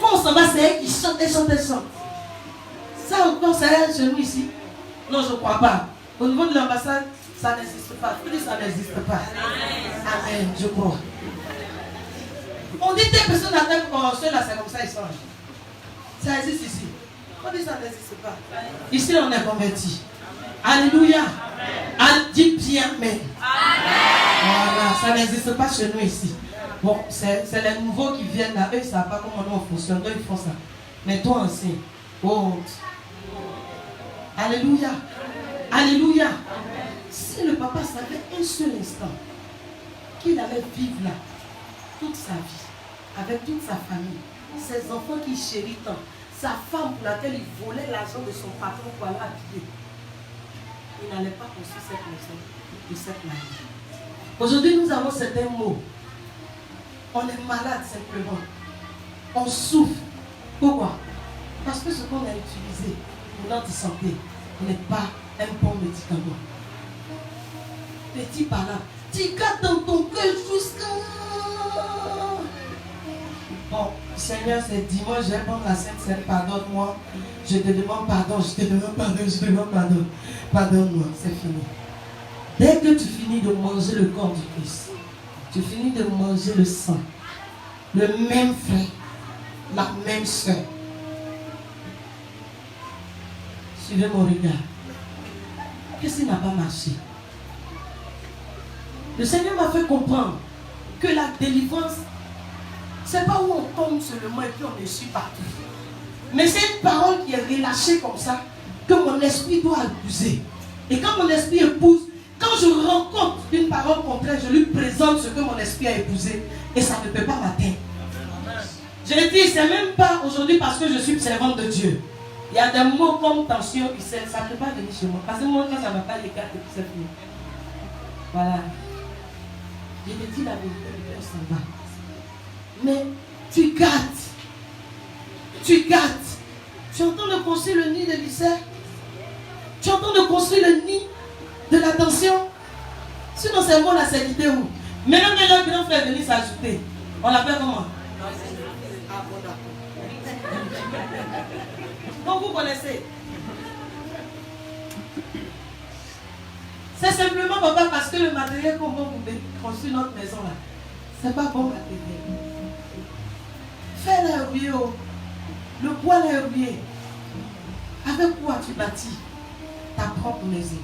Quand on s'en va, c'est elle qui chante, elle chante, elle chante. Ça encore, c'est elle chez nous ici. Non, je ne crois pas. Au niveau de l'ambassade, ça n'existe pas. Je dis ça n'existe pas. Amen, je crois. On dit des personnes à telle convention, là, c'est comme ça, ils sont. Ça existe ici. On dit ça n'existe pas. Ici, on est convertis. Alléluia. Dis bien, mais. Voilà, ça n'existe pas chez nous ici. Bon, c'est les nouveaux qui viennent là. Eux, ils ne savent pas comment nous on fonctionne. Eux, ils font ça. Mais toi aussi, honte. Alléluia. Alléluia. Si le papa savait un seul instant qu'il allait vivre là toute sa vie, avec toute sa famille, ses enfants qu'il chérit tant, sa femme pour laquelle il volait l'argent de son patron pour aller habiller, il n'allait pas construire cette maison de cette manière. Aujourd'hui, nous avons certains mots. On est malade simplement. On souffre. Pourquoi? Parce que ce qu'on a utilisé pour notre santé n'est pas un bon médicament. Petit par là, tu gardes dans ton cœur jusqu'à... Bon, Seigneur, c'est dimanche, je vais prendre la Sainte Seine, pardonne-moi. Je te demande pardon, je te demande pardon, je te demande pardon. Pardonne-moi, c'est fini. Dès que tu finis de manger le corps du Christ, tu finis de manger le sang, le même frère, la même soeur. Suivez mon regard. Qu'est-ce qui n'a pas marché? Le Seigneur m'a fait comprendre que la délivrance, c'est pas où on tombe seulement et puis on est su partout. Mais c'est une parole qui est relâchée comme ça, que mon esprit doit épouser. Et quand mon esprit épouse, quand je rencontre une parole complète, je lui présente ce que mon esprit a épousé et ça ne peut pas m'atteindre. Je l'ai dit, c'est même pas aujourd'hui parce que je suis servante de Dieu. Il y a des mots comme tension, ça ne peut pas venir chez moi. Parce que moi, quand ça ne va pas les cartes, c'est fini. Voilà. Je te dis la vérité, le cœur s'en va. Mais tu gâtes. Tu gâtes. Tu entends de construire le nid de l'Isère. Tu entends de construire le nid de la tension. Sinon, c'est moi la sécurité où. Maintenant que le grand frère est venu s'ajouter, on l'appelle comment? Donc vous connaissez. C'est simplement papa parce que le matériel qu'on va vous construire notre maison là, c'est pas bon matériel. Fais la rio. Le bois là est oublié. Avec quoi tu bâtis ta propre maison?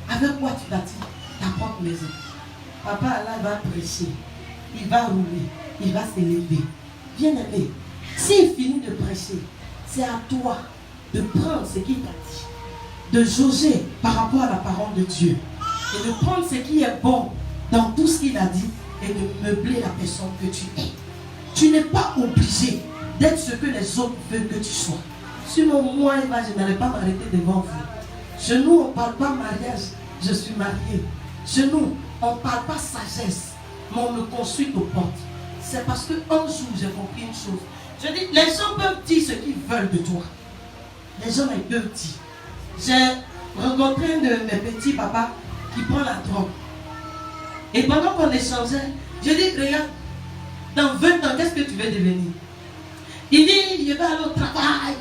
Avec quoi tu bâtis ta propre maison? Papa là va prêcher. Il va rouler. Il va s'élever. Bien aimé, s'il finit de prêcher, c'est à toi de prendre ce qu'il t'a dit, de jauger par rapport à la parole de Dieu et de prendre ce qui est bon dans tout ce qu'il a dit et de meubler la personne que tu es. Tu n'es pas obligé d'être ce que les autres veulent que tu sois. Sinon, moi, Eva, je n'allais pas m'arrêter devant vous. Chez nous, on ne parle pas mariage, je suis mariée. Chez nous, on ne parle pas sagesse, mais on me construit aux portes. C'est parce qu'un jour, j'ai compris une chose. Je dis, les gens peuvent dire ce qu'ils veulent de toi. Les gens, ils peuvent dire. J'ai rencontré un de mes petits papas qui prend la drogue. Et pendant qu'on échangeait, je dis, regarde, dans 20 ans, qu'est-ce que tu veux devenir? Il dit, je vais aller au travail,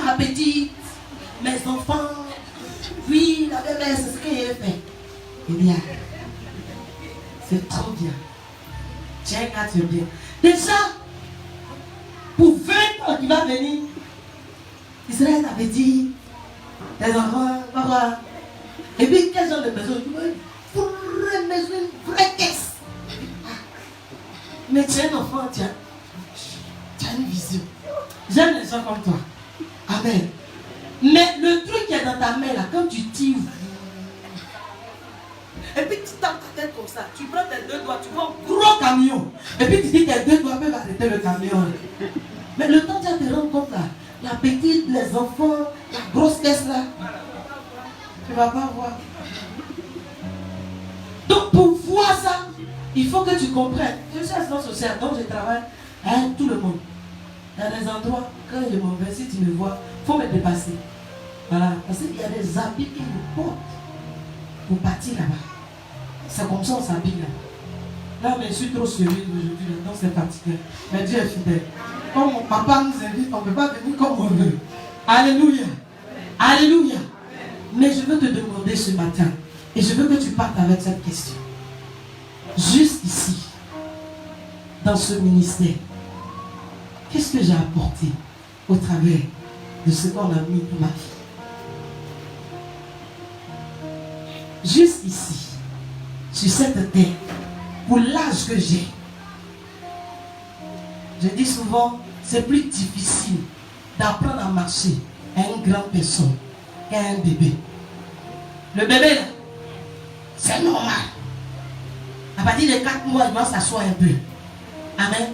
ma petite, mes enfants, puis la belle-mère, c'est ce qu'il a fait. Il dit, c'est trop bien. Tiens, quand tu es bien. Déjà, pour 20 ans qui va venir, Israël avait dit, les enfants, papa. Et puis, quel genre de maison? Une vraie maison, une vraie caisse. Mais tu es un enfant, tu as une vision. J'aime les gens comme toi. Amen. Mais le truc qui est dans ta main là, quand tu tires, et puis tu tapes ta tête comme ça, tu prends tes deux doigts, tu vois un gros camion. Et puis tu dis tes deux doigts peuvent arrêter le camion. Mais le temps que tu te rends compte là, la petite, les enfants, la grosse caisse là, tu ne vas pas voir. Donc pour voir ça, il faut que tu comprennes. Je suis assistant social, donc je travaille avec tout le monde. Il y a des endroits, quand je m'en vais, si tu me vois, il faut me dépasser. Voilà, parce qu'il y a des habits qui nous portent pour partir là-bas. C'est comme ça on s'habille là. Là, mais je suis trop sérieux aujourd'hui, donc c'est fatigué. Mais Dieu est fidèle. Comme mon papa nous invite, on ne peut pas venir comme on veut. Alléluia. Alléluia. Mais je veux te demander ce matin, et je veux que tu partes avec cette question. Juste ici, dans ce ministère, qu'est-ce que j'ai apporté au travers de ce qu'on a mis pour ma vie? Juste ici, sur cette terre, pour l'âge que j'ai, je dis souvent, c'est plus difficile d'apprendre à marcher à une grande personne qu'à un bébé. Le bébé là, c'est normal. À partir de 4 mois, il va s'asseoir un peu. Amen.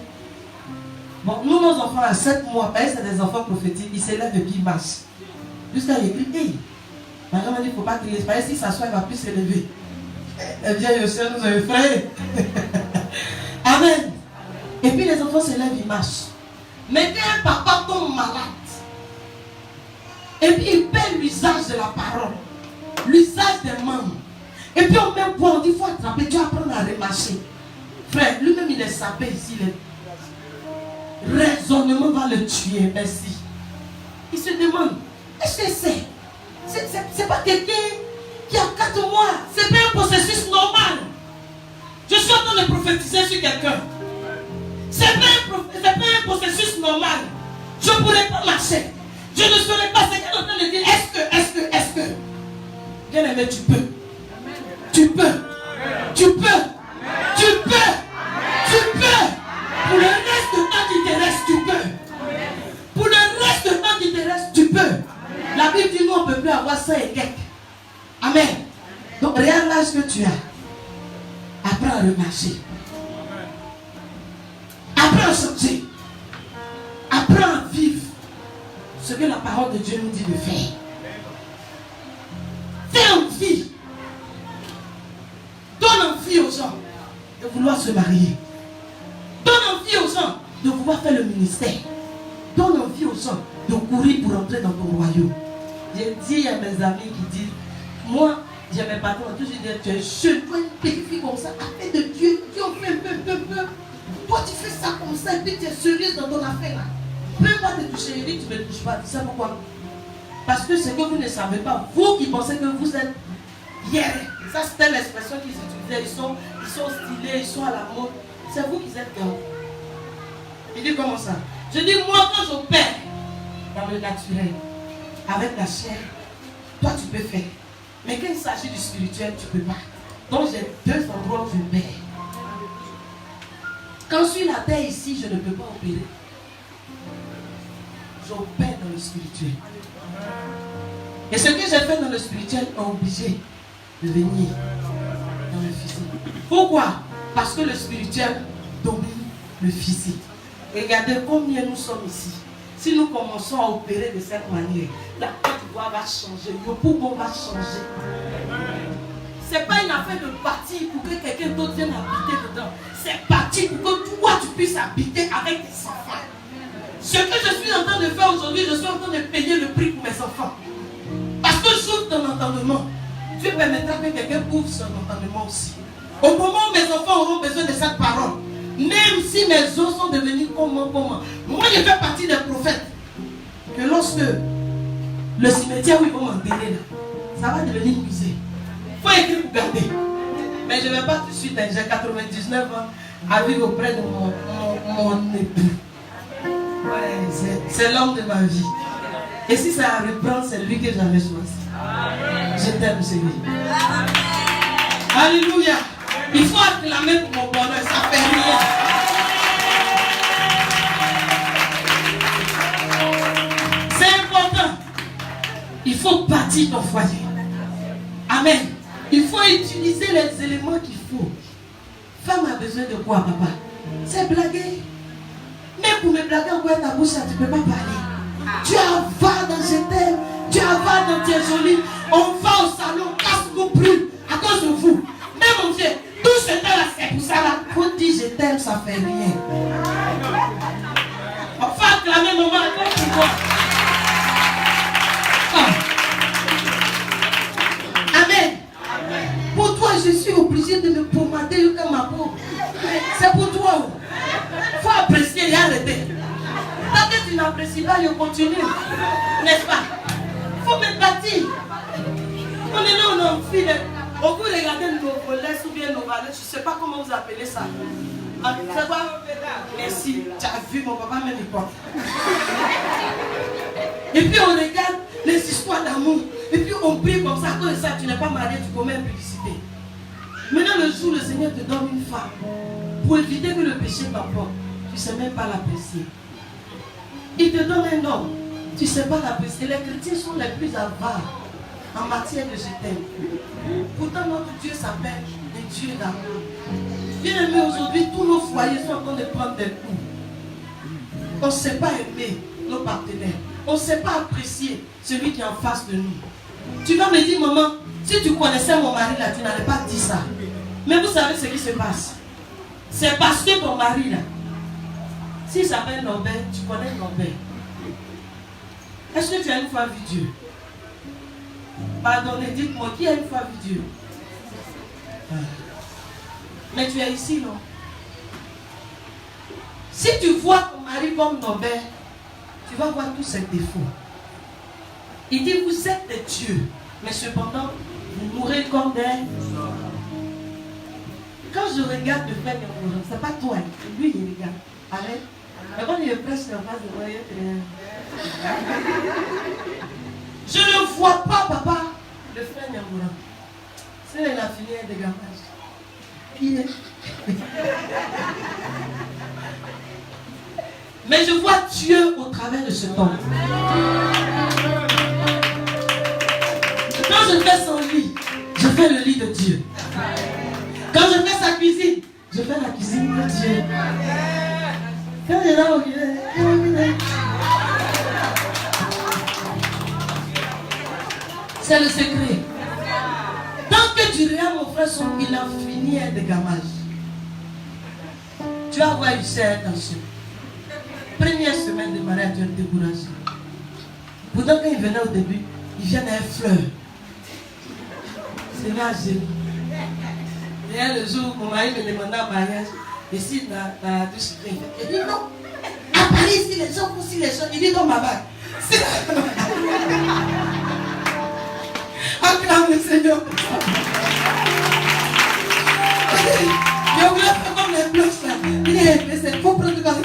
Bon, nous, nos enfants, à 7 mois, parce que c'est des enfants prophétiques, ils s'élèvent et puis ils marchent. Jusqu'à il crie, hey. Maintenant, il ne faut pas crier. Parce que s'il s'assoit, il ne va plus s'élever. Eh bien, le Seigneur nous a effrayés. Amen. Et puis les enfants se lèvent, ils marchent. Mais quand un papa tombe malade, et puis il perd l'usage de la parole, l'usage des membres, et puis on met bois, on dit il faut attraper, tu vas apprendre à remarcher. Frère, lui-même il est sapé ici. Le raisonnement va le tuer, merci. Il se demande, est-ce que c'est pas quelqu'un qui a 4 mois, c'est pas un processus normal. en train de prophétiser sur quelqu'un. Ce n'est pas un processus normal. Je ne pourrais pas marcher. Je ne serais pas. C'est qu'elle est en train de dire est-ce que. Bien aimé, tu peux. Tu peux. Tu peux. Tu peux. Tu peux. Pour le reste de temps qui te reste, tu peux. Pour le reste de temps qui te reste, tu peux. La Bible dit nous, on ne peut plus avoir ça et quelques. Amen. Donc, regarde l'âge que tu as. Apprends à remarcher. Apprends à changer. Apprends à vivre ce que la parole de Dieu nous dit de faire. Fais envie. Donne envie aux gens de vouloir se marier. Donne envie aux gens de vouloir faire le ministère. Donne envie aux gens de courir pour entrer dans ton royaume. J'ai dit à mes amis qui disent, moi, j'ai mes patrons, toujours dit, tu es jeune, toi une petite fille comme ça, affaire de Dieu, Dieu en fait peu. Toi tu fais ça comme ça et puis tu es sérieuse dans ton affaire là. Peu importe te toucher, il dit, tu ne me touches pas. Tu sais pourquoi? Parce que ce que vous ne savez pas, vous qui pensez que vous êtes hier, ça c'était l'expression qu'ils utilisaient, ils sont stylés, ils sont à la mode. C'est vous qui êtes grands. Il dit comment ça? Je dis, moi quand j'opère dans le naturel, avec la chair, toi tu peux faire. Mais quand il s'agit du spirituel, tu ne peux pas. Donc j'ai deux endroits où je opère. Quand je suis la terre ici, je ne peux pas opérer. J'opère dans le spirituel. Et ce que j'ai fait dans le spirituel est obligé de venir dans le physique. Pourquoi? Parce que le spirituel domine le physique. Regardez combien nous sommes ici. Si nous commençons à opérer de cette manière, la Côte d'Ivoire va changer, le Poubon va changer. Ce n'est pas une affaire de bâtir pour que quelqu'un d'autre vienne habiter dedans. C'est bâtir pour que toi tu puisses habiter avec tes enfants. Ce que je suis en train de faire aujourd'hui, je suis en train de payer le prix pour mes enfants. Parce que j'ouvre ton entendement. Dieu permettra que quelqu'un ouvre son entendement aussi. Au moment où mes enfants auront besoin de cette parole, même si mes os sont devenus comment, moi je fais partie des prophètes. Que lorsque le cimetière où ils vont m'enterrer là, ça va devenir musée. Il faut écrire pour garder. Mais je ne vais pas tout de suite, j'ai 99 ans à vivre auprès de mon époux. Ouais, c'est l'homme de ma vie. Et si ça reprend, c'est lui que j'avais choisi. Je t'aime, Seigneur. Alléluia. Il faut acclamer pour mon bonheur, ça fait rien. C'est important. Il faut bâtir ton foyer. Amen. Il faut utiliser les éléments qu'il faut. Femme a besoin de quoi, papa? C'est blaguer. Mais pour me blaguer en quoi ta bouche, tu ne peux pas parler. Tu avales dans je t'aime. Tu avales dans tu es jolie. On va au salon, casse-nous plus à cause de vous. Mais mon Dieu, tout ce temps-là, c'est pour ça. Là, quand dit je t'aime, ça fait rien. On va acclamer maman avec tu vois. Amen. Pour toi, je suis obligé de me pommader comme ma peau. C'est pour toi. Il faut apprécier et arrêter. Tant que tu n'apprécies pas, je continue. N'est-ce pas? Il faut me bâtir. On est là, on est en file. On peut regarder nos volets ou bien nos valets. Je ne sais pas comment vous appelez ça. C'est quoi? Merci. Tu as vu mon papa même pas. Et puis on regarde les histoires d'amour. Et puis on prie comme ça. Quand ça, tu n'es pas marié, tu commets publicité. Maintenant, le jour où le Seigneur te donne une femme, pour éviter que le péché t'emporte, tu ne sais même pas l'apprécier. Il te donne un homme, tu ne sais pas l'apprécier. Les chrétiens sont les plus avares en matière de je t'aime. Pourtant, notre Dieu s'appelle le Dieu d'amour. Bien aimé, aujourd'hui, tous nos foyers sont en train de prendre des coups. On ne sait pas aimer nos partenaires. On ne sait pas apprécier celui qui est en face de nous. Tu vas me dire, maman, si tu connaissais mon mari là, tu n'allais pas dire ça. Mais vous savez ce qui se passe. C'est parce que ton mari là, s'il s'appelle Norbert, tu connais Norbert. Est-ce que tu as une fois vu Dieu? Pardonnez, dites-moi, qui a une fois vu Dieu? Mais tu es ici, non? Si tu vois ton mari comme Norbert, tu vas voir tous ses défauts. Il dit, vous êtes des dieux, mais cependant, vous mourrez comme des... Quand je regarde le frère Nyamura, c'est pas toi, lui il regarde. Amen. Mais quand il est presque en face de moi, je ne vois pas, papa, le frère Nyamura. C'est la filière de gamage. Qui est? Mais je vois Dieu au travers de ce temps. Quand je fais son lit, je fais le lit de Dieu. Quand je fais sa cuisine, je fais la cuisine de Dieu. Quand je là, c'est le secret. Tant que tu regardes mon frère, il a fini de gamage. Tu vas voir une certaine attention. Première semaine de mariage, tu es découragé. Pourtant, quand il venait au début, il vient d'un fleur. C'est là, j'ai. Et le jour où mon mari me demandait un mariage, ici, dans la douche, il dit non. À Paris, si les gens font si les gens, il dit non, ma bague. Acclame le Seigneur. Je voulais faire comme les blocs là. Il dit, c'est pour prendre dans le.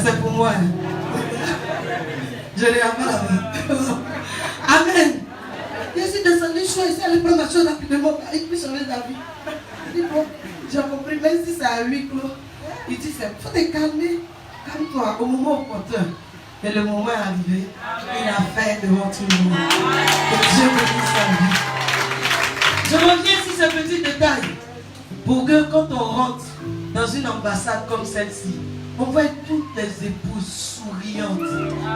C'est pour moi. Je l'ai appelé la main. Amen. Je suis descendu, je suis ici, aller prendre ma chose rapidement. Il peut changer d'avis. Il dit bon, j'ai compris, même si c'est à 8 clos. Il dit, il faut te calmer. Calme-toi au moment opportun. Et le moment est arrivé. Il a fait devant tout le monde. Que Dieu bénisse sa vie. Je reviens sur ce petit détail. Pour que quand on rentre dans une ambassade comme celle-ci, on voit toutes les épouses souriantes.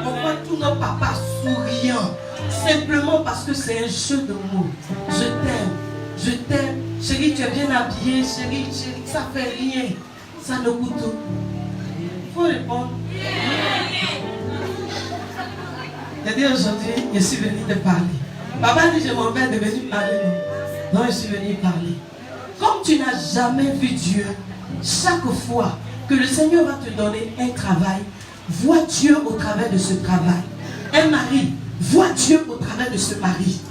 On voit tous nos papas souriants. Simplement parce que c'est un jeu de mots. Je t'aime. Je t'aime. Chérie, tu es bien habillée. Chérie, chérie, ça fait rien. Ça nous coûte tout. Il faut répondre. J'ai dit aujourd'hui, je suis venu te parler. Papa dit, je m'en vais de venir parler. Non, je suis venu parler. Comme tu n'as jamais vu Dieu, chaque fois que le Seigneur va te donner un travail, vois Dieu au travers de ce travail. Un mari, vois Dieu au travers de ce mari.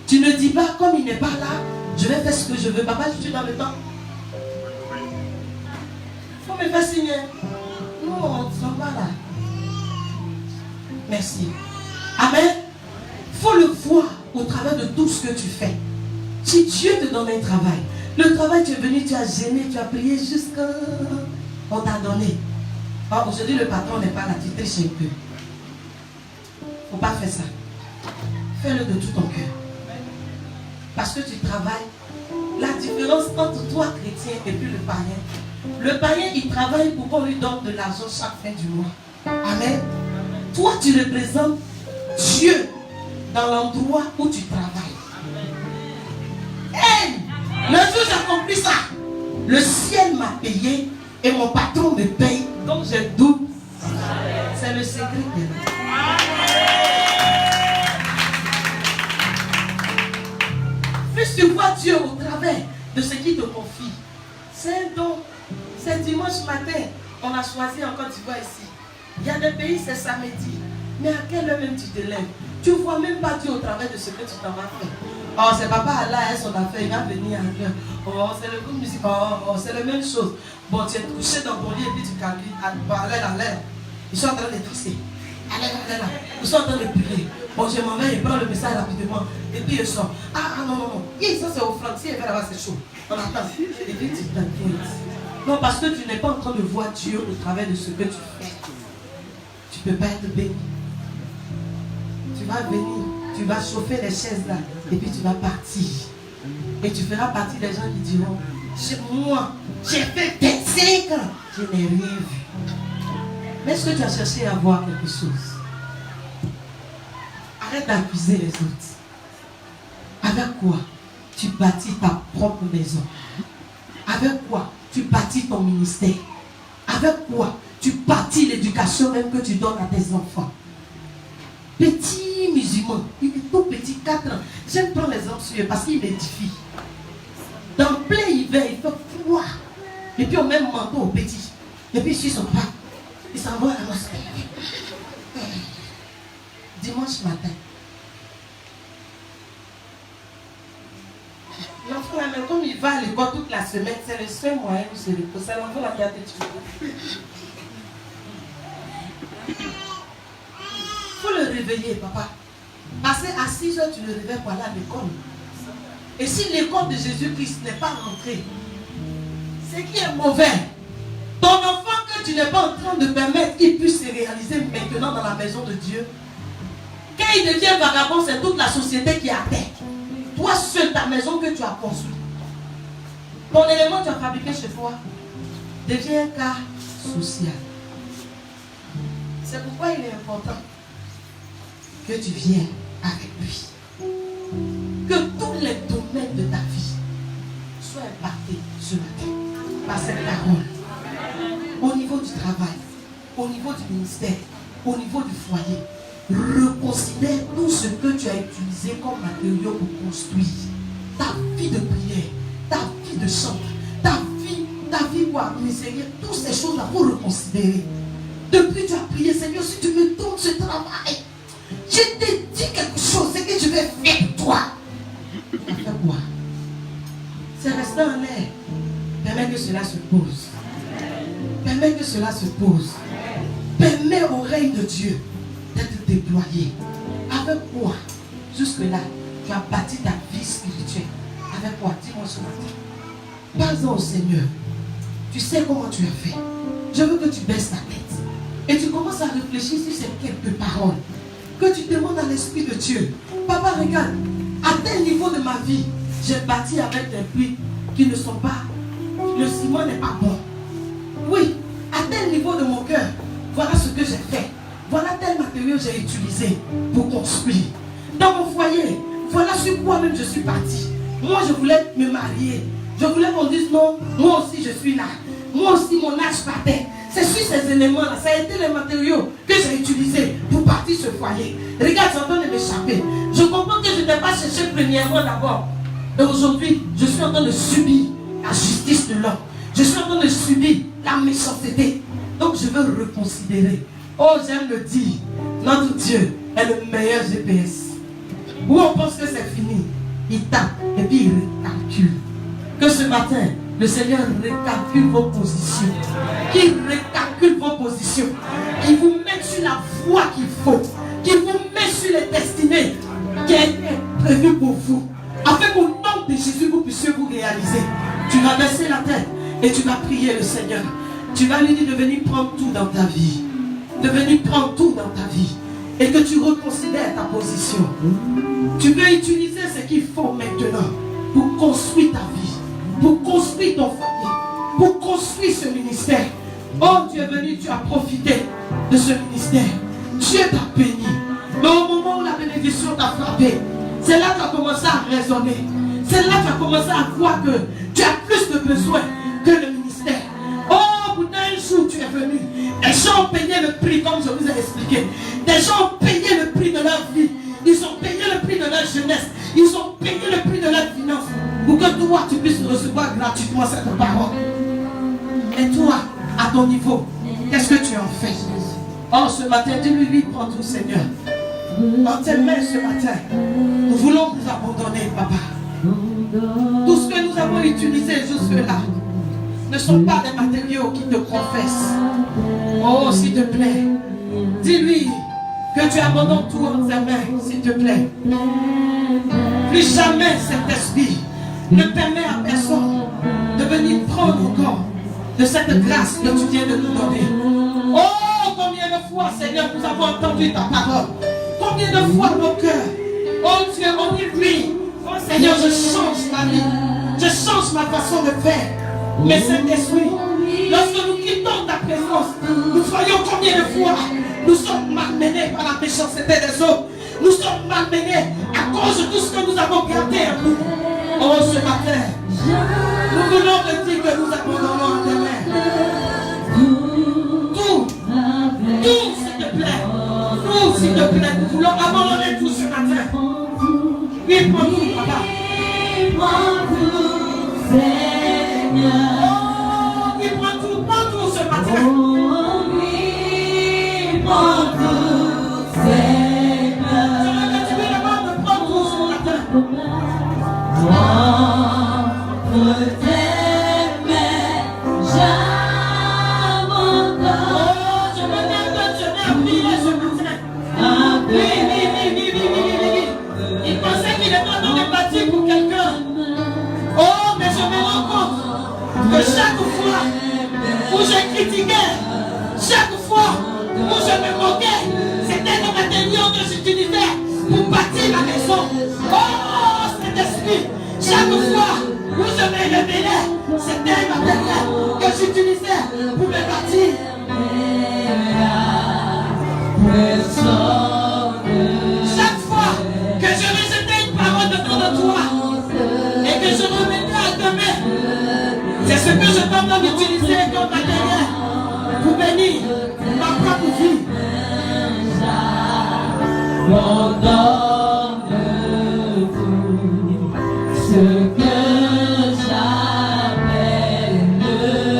Tu ne dis pas, comme il n'est pas là, je vais faire ce que je veux. Papa, je suis dans le temps. Il faut me faire signer. Nous, on ne s'en va là. Merci. Amen. Il faut le voir au travers de tout ce que tu fais. Si Dieu te donne un travail, le travail, tu es venu, tu as gêné, tu as prié jusqu'à... On t'a donné. Or, aujourd'hui, le patron n'est pas là, tu triches un peu. Il ne faut pas faire ça. Fais-le de tout ton cœur. Parce que tu travailles. La différence entre toi, chrétien, et puis le païen. Le païen, il travaille pour qu'on lui donne de l'argent chaque fin du mois. Amen. Toi, tu représentes Dieu dans l'endroit où tu travailles. Hey, le jour où j'accomplis ça, le ciel m'a payé et mon patron me paye. Donc je doute. C'est le secret de Dieu. Plus tu vois Dieu au travers de ce qu'il te confie. C'est un don. C'est dimanche matin. On a choisi en Côte d'Ivoire ici. Il y a des pays, c'est samedi. Mais à quelle heure même tu te lèves? Tu ne vois même pas Dieu au travers de ce que tu t'en vas faire. Oh, c'est papa Allah et son affaire, il va venir à l'heure. Oh, c'est le groupe musical. Oh, c'est la même chose. Bon, tu es couché dans ton lit et puis tu calcules à l'air. Ils sont en train de trisser. Ils sont en train de pleurer. Bon, je m'en vais et prends le message rapidement. Et puis je sors. Ah, non, non, non. Et ça, c'est au flanc. Si elle va là-bas, c'est chaud. On attend. Et puis tu t'inquiètes. Non, parce que tu n'es pas en train de voir Dieu au travers de ce que tu fais. Tu ne peux pas être béni. Tu vas venir, tu vas chauffer les chaises là, et puis tu vas partir. Et tu feras partie des gens qui diront, chez moi, j'ai fait 25 ans, je n'ai rien vu. Mais est-ce que tu as cherché à voir quelque chose? Arrête d'accuser les autres. Avec quoi tu bâtis ta propre maison? Avec quoi tu bâtis ton ministère? Avec quoi tu bâtis l'éducation même que tu donnes à tes enfants? Petit musulman, il est tout petit, 4 ans. J'aime prendre les hommes sur eux parce qu'il m'édifie. Dans plein hiver, il fait froid. Et puis on met un manteau au petit. Et puis sur son pas, il s'envoie à la mosquée. Dimanche matin. L'enfant là, même comme il va à l'école toute la semaine, c'est le seul moyen où se repose. C'est l'enfant la garde de Dieu. Il faut le réveiller, papa. Parce qu'à 6 heures, tu le réveilles pour aller à l'école. Et si l'école de Jésus-Christ n'est pas rentrée, c'est qui est mauvais. Ton enfant que tu n'es pas en train de permettre qu'il puisse se réaliser maintenant dans la maison de Dieu. Quand il devient vagabond, c'est toute la société qui est à terre. Toi seul, ta maison que tu as construite. Ton élément que tu as fabriqué chez toi devient un cas social. C'est pourquoi il est important que tu viennes avec lui. Que tous les domaines de ta vie soient impactés ce matin par cette parole. Au niveau du travail, au niveau du ministère, au niveau du foyer, reconsidère tout ce que tu as utilisé comme matériau pour construire. Ta vie de prière, ta vie de chant, ta vie pour administrer, toutes ces choses-là, pour reconsidérer. Depuis tu as prié, Seigneur, si tu me donnes ce travail, je te dis quelque chose, c'est que je vais faire pour toi. Tu vas faire quoi? C'est resté en l'air. Permets que cela se pose. Permets que cela se pose. Permets au règne de Dieu d'être déployé. Avec quoi? Jusque-là, tu as bâti ta vie spirituelle. Avec quoi? Dis-moi ce matin. Parle-en au Seigneur. Tu sais comment tu as fait. Je veux que tu baisses ta tête. Et tu commences à réfléchir sur ces quelques paroles. Que tu demandes à l'Esprit de Dieu. Papa, regarde. À tel niveau de ma vie, j'ai bâti avec des puits qui ne sont pas... Le ciment n'est pas bon. Oui, à tel niveau de mon cœur, voilà ce que j'ai fait. Voilà tel matériau que j'ai utilisé pour construire. Dans mon foyer, voilà sur quoi même je suis parti. Moi, je voulais me marier. Je voulais qu'on dise non, moi aussi je suis là. Moi aussi mon âge partait. C'est sur ces éléments-là, ça a été les matériaux que j'ai utilisés pour partir ce foyer. Regarde, c'est en train de m'échapper. Je comprends que je n'ai pas cherché premièrement d'abord. Et aujourd'hui, je suis en train de subir la justice de l'homme. Je suis en train de subir la méchanceté. Donc je veux reconsidérer. Oh, j'aime le dire. Notre Dieu est le meilleur GPS. Où on pense que c'est fini, il tape et puis il recalcule. Que ce matin, le Seigneur recalcule vos positions. Qu'il recalcule vos positions. Qu'il vous mette sur la voie qu'il faut. Qu'il vous mette sur les destinées qui a été prévues pour vous. Afin qu'au nom de Jésus, vous puissiez vous réaliser. Tu vas baisser la tête et tu vas prier le Seigneur. Tu vas lui dire de venir prendre tout dans ta vie. De venir prendre tout dans ta vie. Et que tu reconsidères ta position. Tu veux utiliser ce qu'il faut maintenant pour construire ta vie. Pour construire ton foyer. Pour construire ce ministère. Oh, tu es venu, tu as profité de ce ministère. Dieu t'a béni. Mais au moment où la bénédiction t'a frappé, c'est là que tu as commencé à raisonner. C'est là que tu as commencé à voir que tu as plus de besoin que le ministère. Oh, au bout d'un jour, tu es venu. Des gens ont payé le prix, comme je vous ai expliqué. Des gens ont payé le prix de leur vie. Ils ont payé le prix de leur jeunesse. Ils ont payé le prix de leur finance. Pour que toi, tu puisses recevoir gratuitement cette parole. Et toi, à ton niveau, qu'est-ce que tu en fais? Oh, ce matin, dis-lui, prends tout, Seigneur. Dans tes mains ce matin, nous voulons nous abandonner, papa. Tout ce que nous avons utilisé jusque-là ne sont pas des matériaux qui te confessent. Oh, s'il te plaît, dis-lui que tu abandonnes tout en tes mains, s'il te plaît. Plus jamais cet esprit ne permet à personne de venir prendre encore de cette grâce que tu viens de nous donner. Oh, combien de fois, Seigneur, nous avons entendu ta parole. Combien de fois nos cœurs, oh Dieu, on dit oui. Oh Seigneur, je change ma vie. Je change ma façon de faire. Mais cet esprit, lorsque nous quittons ta présence, nous voyons combien de fois nous sommes malmenés par la méchanceté des autres. Nous sommes malmenés à cause de tout ce que nous avons gardé à nous. Oh, ce matin, nous voulons te dire que nous abandonnons en tes mains. Tout, s'il te plaît. Tout, s'il te plaît. Nous voulons abandonner tout ce matin. Oui, prends tout, papa. Prends tout, Seigneur. Oh, oui, prends tout ce matin. Oh, oui, prends tout, Seigneur. Je veux que tu me demandes de prendre tout ce matin. Prends tout. Chaque fois que je rejetais une parole devant de toi et que je remettais à demain, c'est ce que je t'entends d'utiliser comme matériel pour bénir ma propre vie. Ce que j'appelle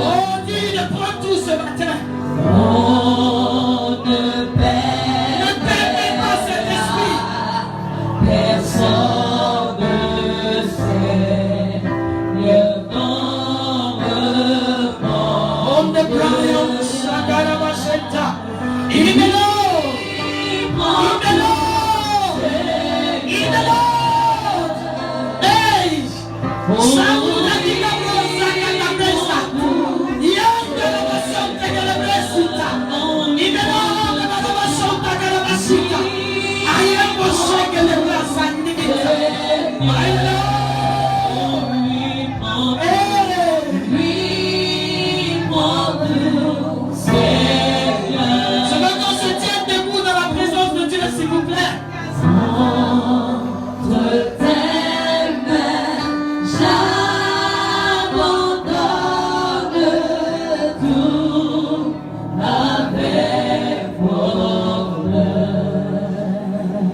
Oh Dieu, de prendre tout ce matin. on ne Ne permets pas cet esprit. personne ne sait le temps On ne prend Sakara Macheta. Imelo. Je veux qu'on se tienne debout dans la présence de Dieu, s'il vous plaît.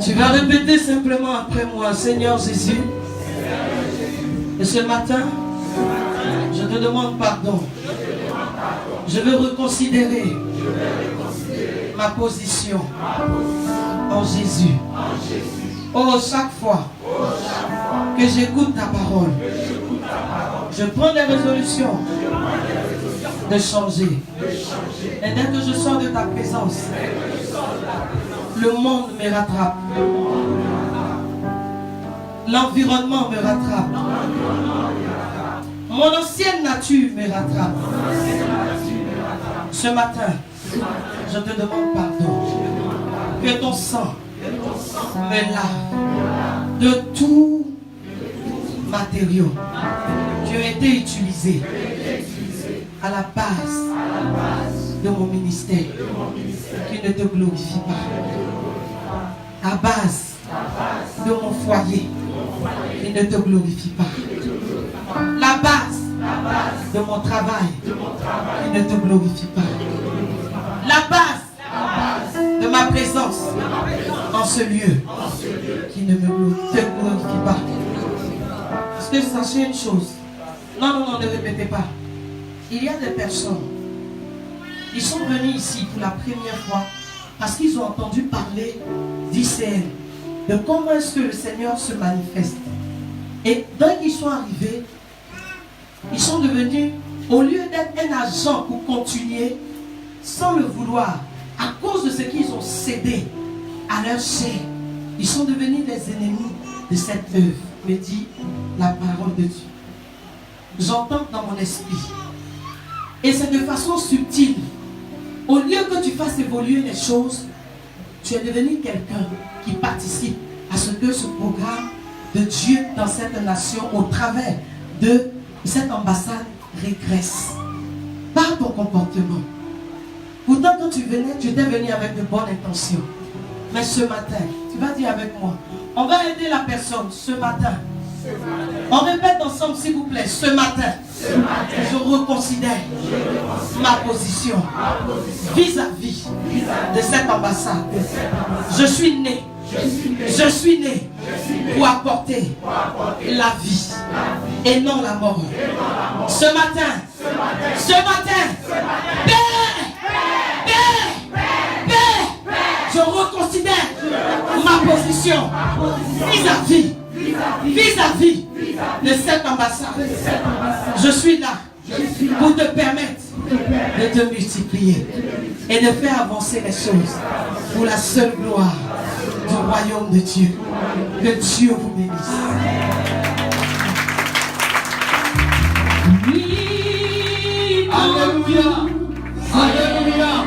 Tu vas répéter simplement après moi, Seigneur Jésus. Et ce matin, je te demande pardon. Je veux reconsidérer ma position en Jésus. Oh, chaque fois que j'écoute ta parole, je prends des résolutions de changer. Et dès que je sors de ta présence, le monde me rattrape. L'environnement me rattrape. Mon ancienne nature me rattrape. Ce matin, je te demande pardon. Que ton sang me lave de tout matériau qui a été utilisé à la base de mon ministère qui ne te glorifie pas. À base de mon foyer qui ne te glorifie pas. La base de mon travail qui ne te glorifie pas. La base de ma présence en ce lieu qui ne te glorifie pas. Parce que sachez une chose. Non, ne répétez pas. Il y a des personnes, ils sont venus ici pour la première fois parce qu'ils ont entendu parler d'ICN, de comment est-ce que le Seigneur se manifeste. Et dès qu'ils sont arrivés, ils sont devenus, au lieu d'être un agent pour continuer, sans le vouloir, à cause de ce qu'ils ont cédé à leur chair, ils sont devenus les ennemis de cette œuvre, me dit la parole de Dieu. J'entends dans mon esprit. Et c'est de façon subtile. Au lieu que tu fasses évoluer les choses, tu es devenu quelqu'un qui participe à ce que ce programme de Dieu dans cette nation, au travers de cette ambassade, régresse. Par ton comportement. Pourtant, quand tu venais, tu étais venu avec de bonnes intentions. Mais ce matin, tu vas dire avec moi, on va aider la personne ce matin. On répète ensemble, s'il vous plaît, ce matin, je reconsidère ma position vis-à-vis de cette ambassade. Je suis né pour apporter la vie et non la mort. Ce matin, je reconsidère ma position vis-à-vis de cette ambassade. Je suis là pour te permettre de te multiplier et de faire avancer les choses pour la seule gloire du royaume de Dieu. Que Dieu vous bénisse. Alléluia. Alléluia.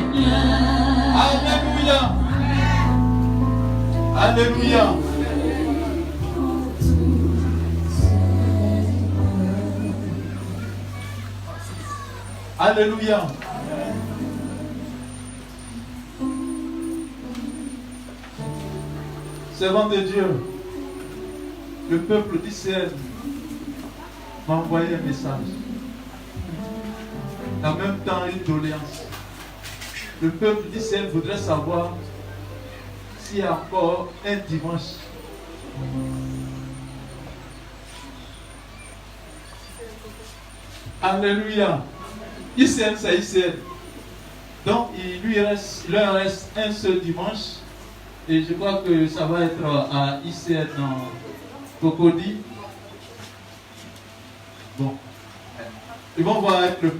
Alléluia. Alléluia. Alléluia. Servant de Dieu, le peuple d'Israël m'a envoyé un message. En même temps, une doléance. Le peuple d'Israël voudrait savoir s'il y a encore un dimanche. Alléluia. Israël, c'est Israël. Donc, leur reste un seul dimanche. Et je crois que ça va être à Israël dans Cocody. Bon. Ils vont voir avec le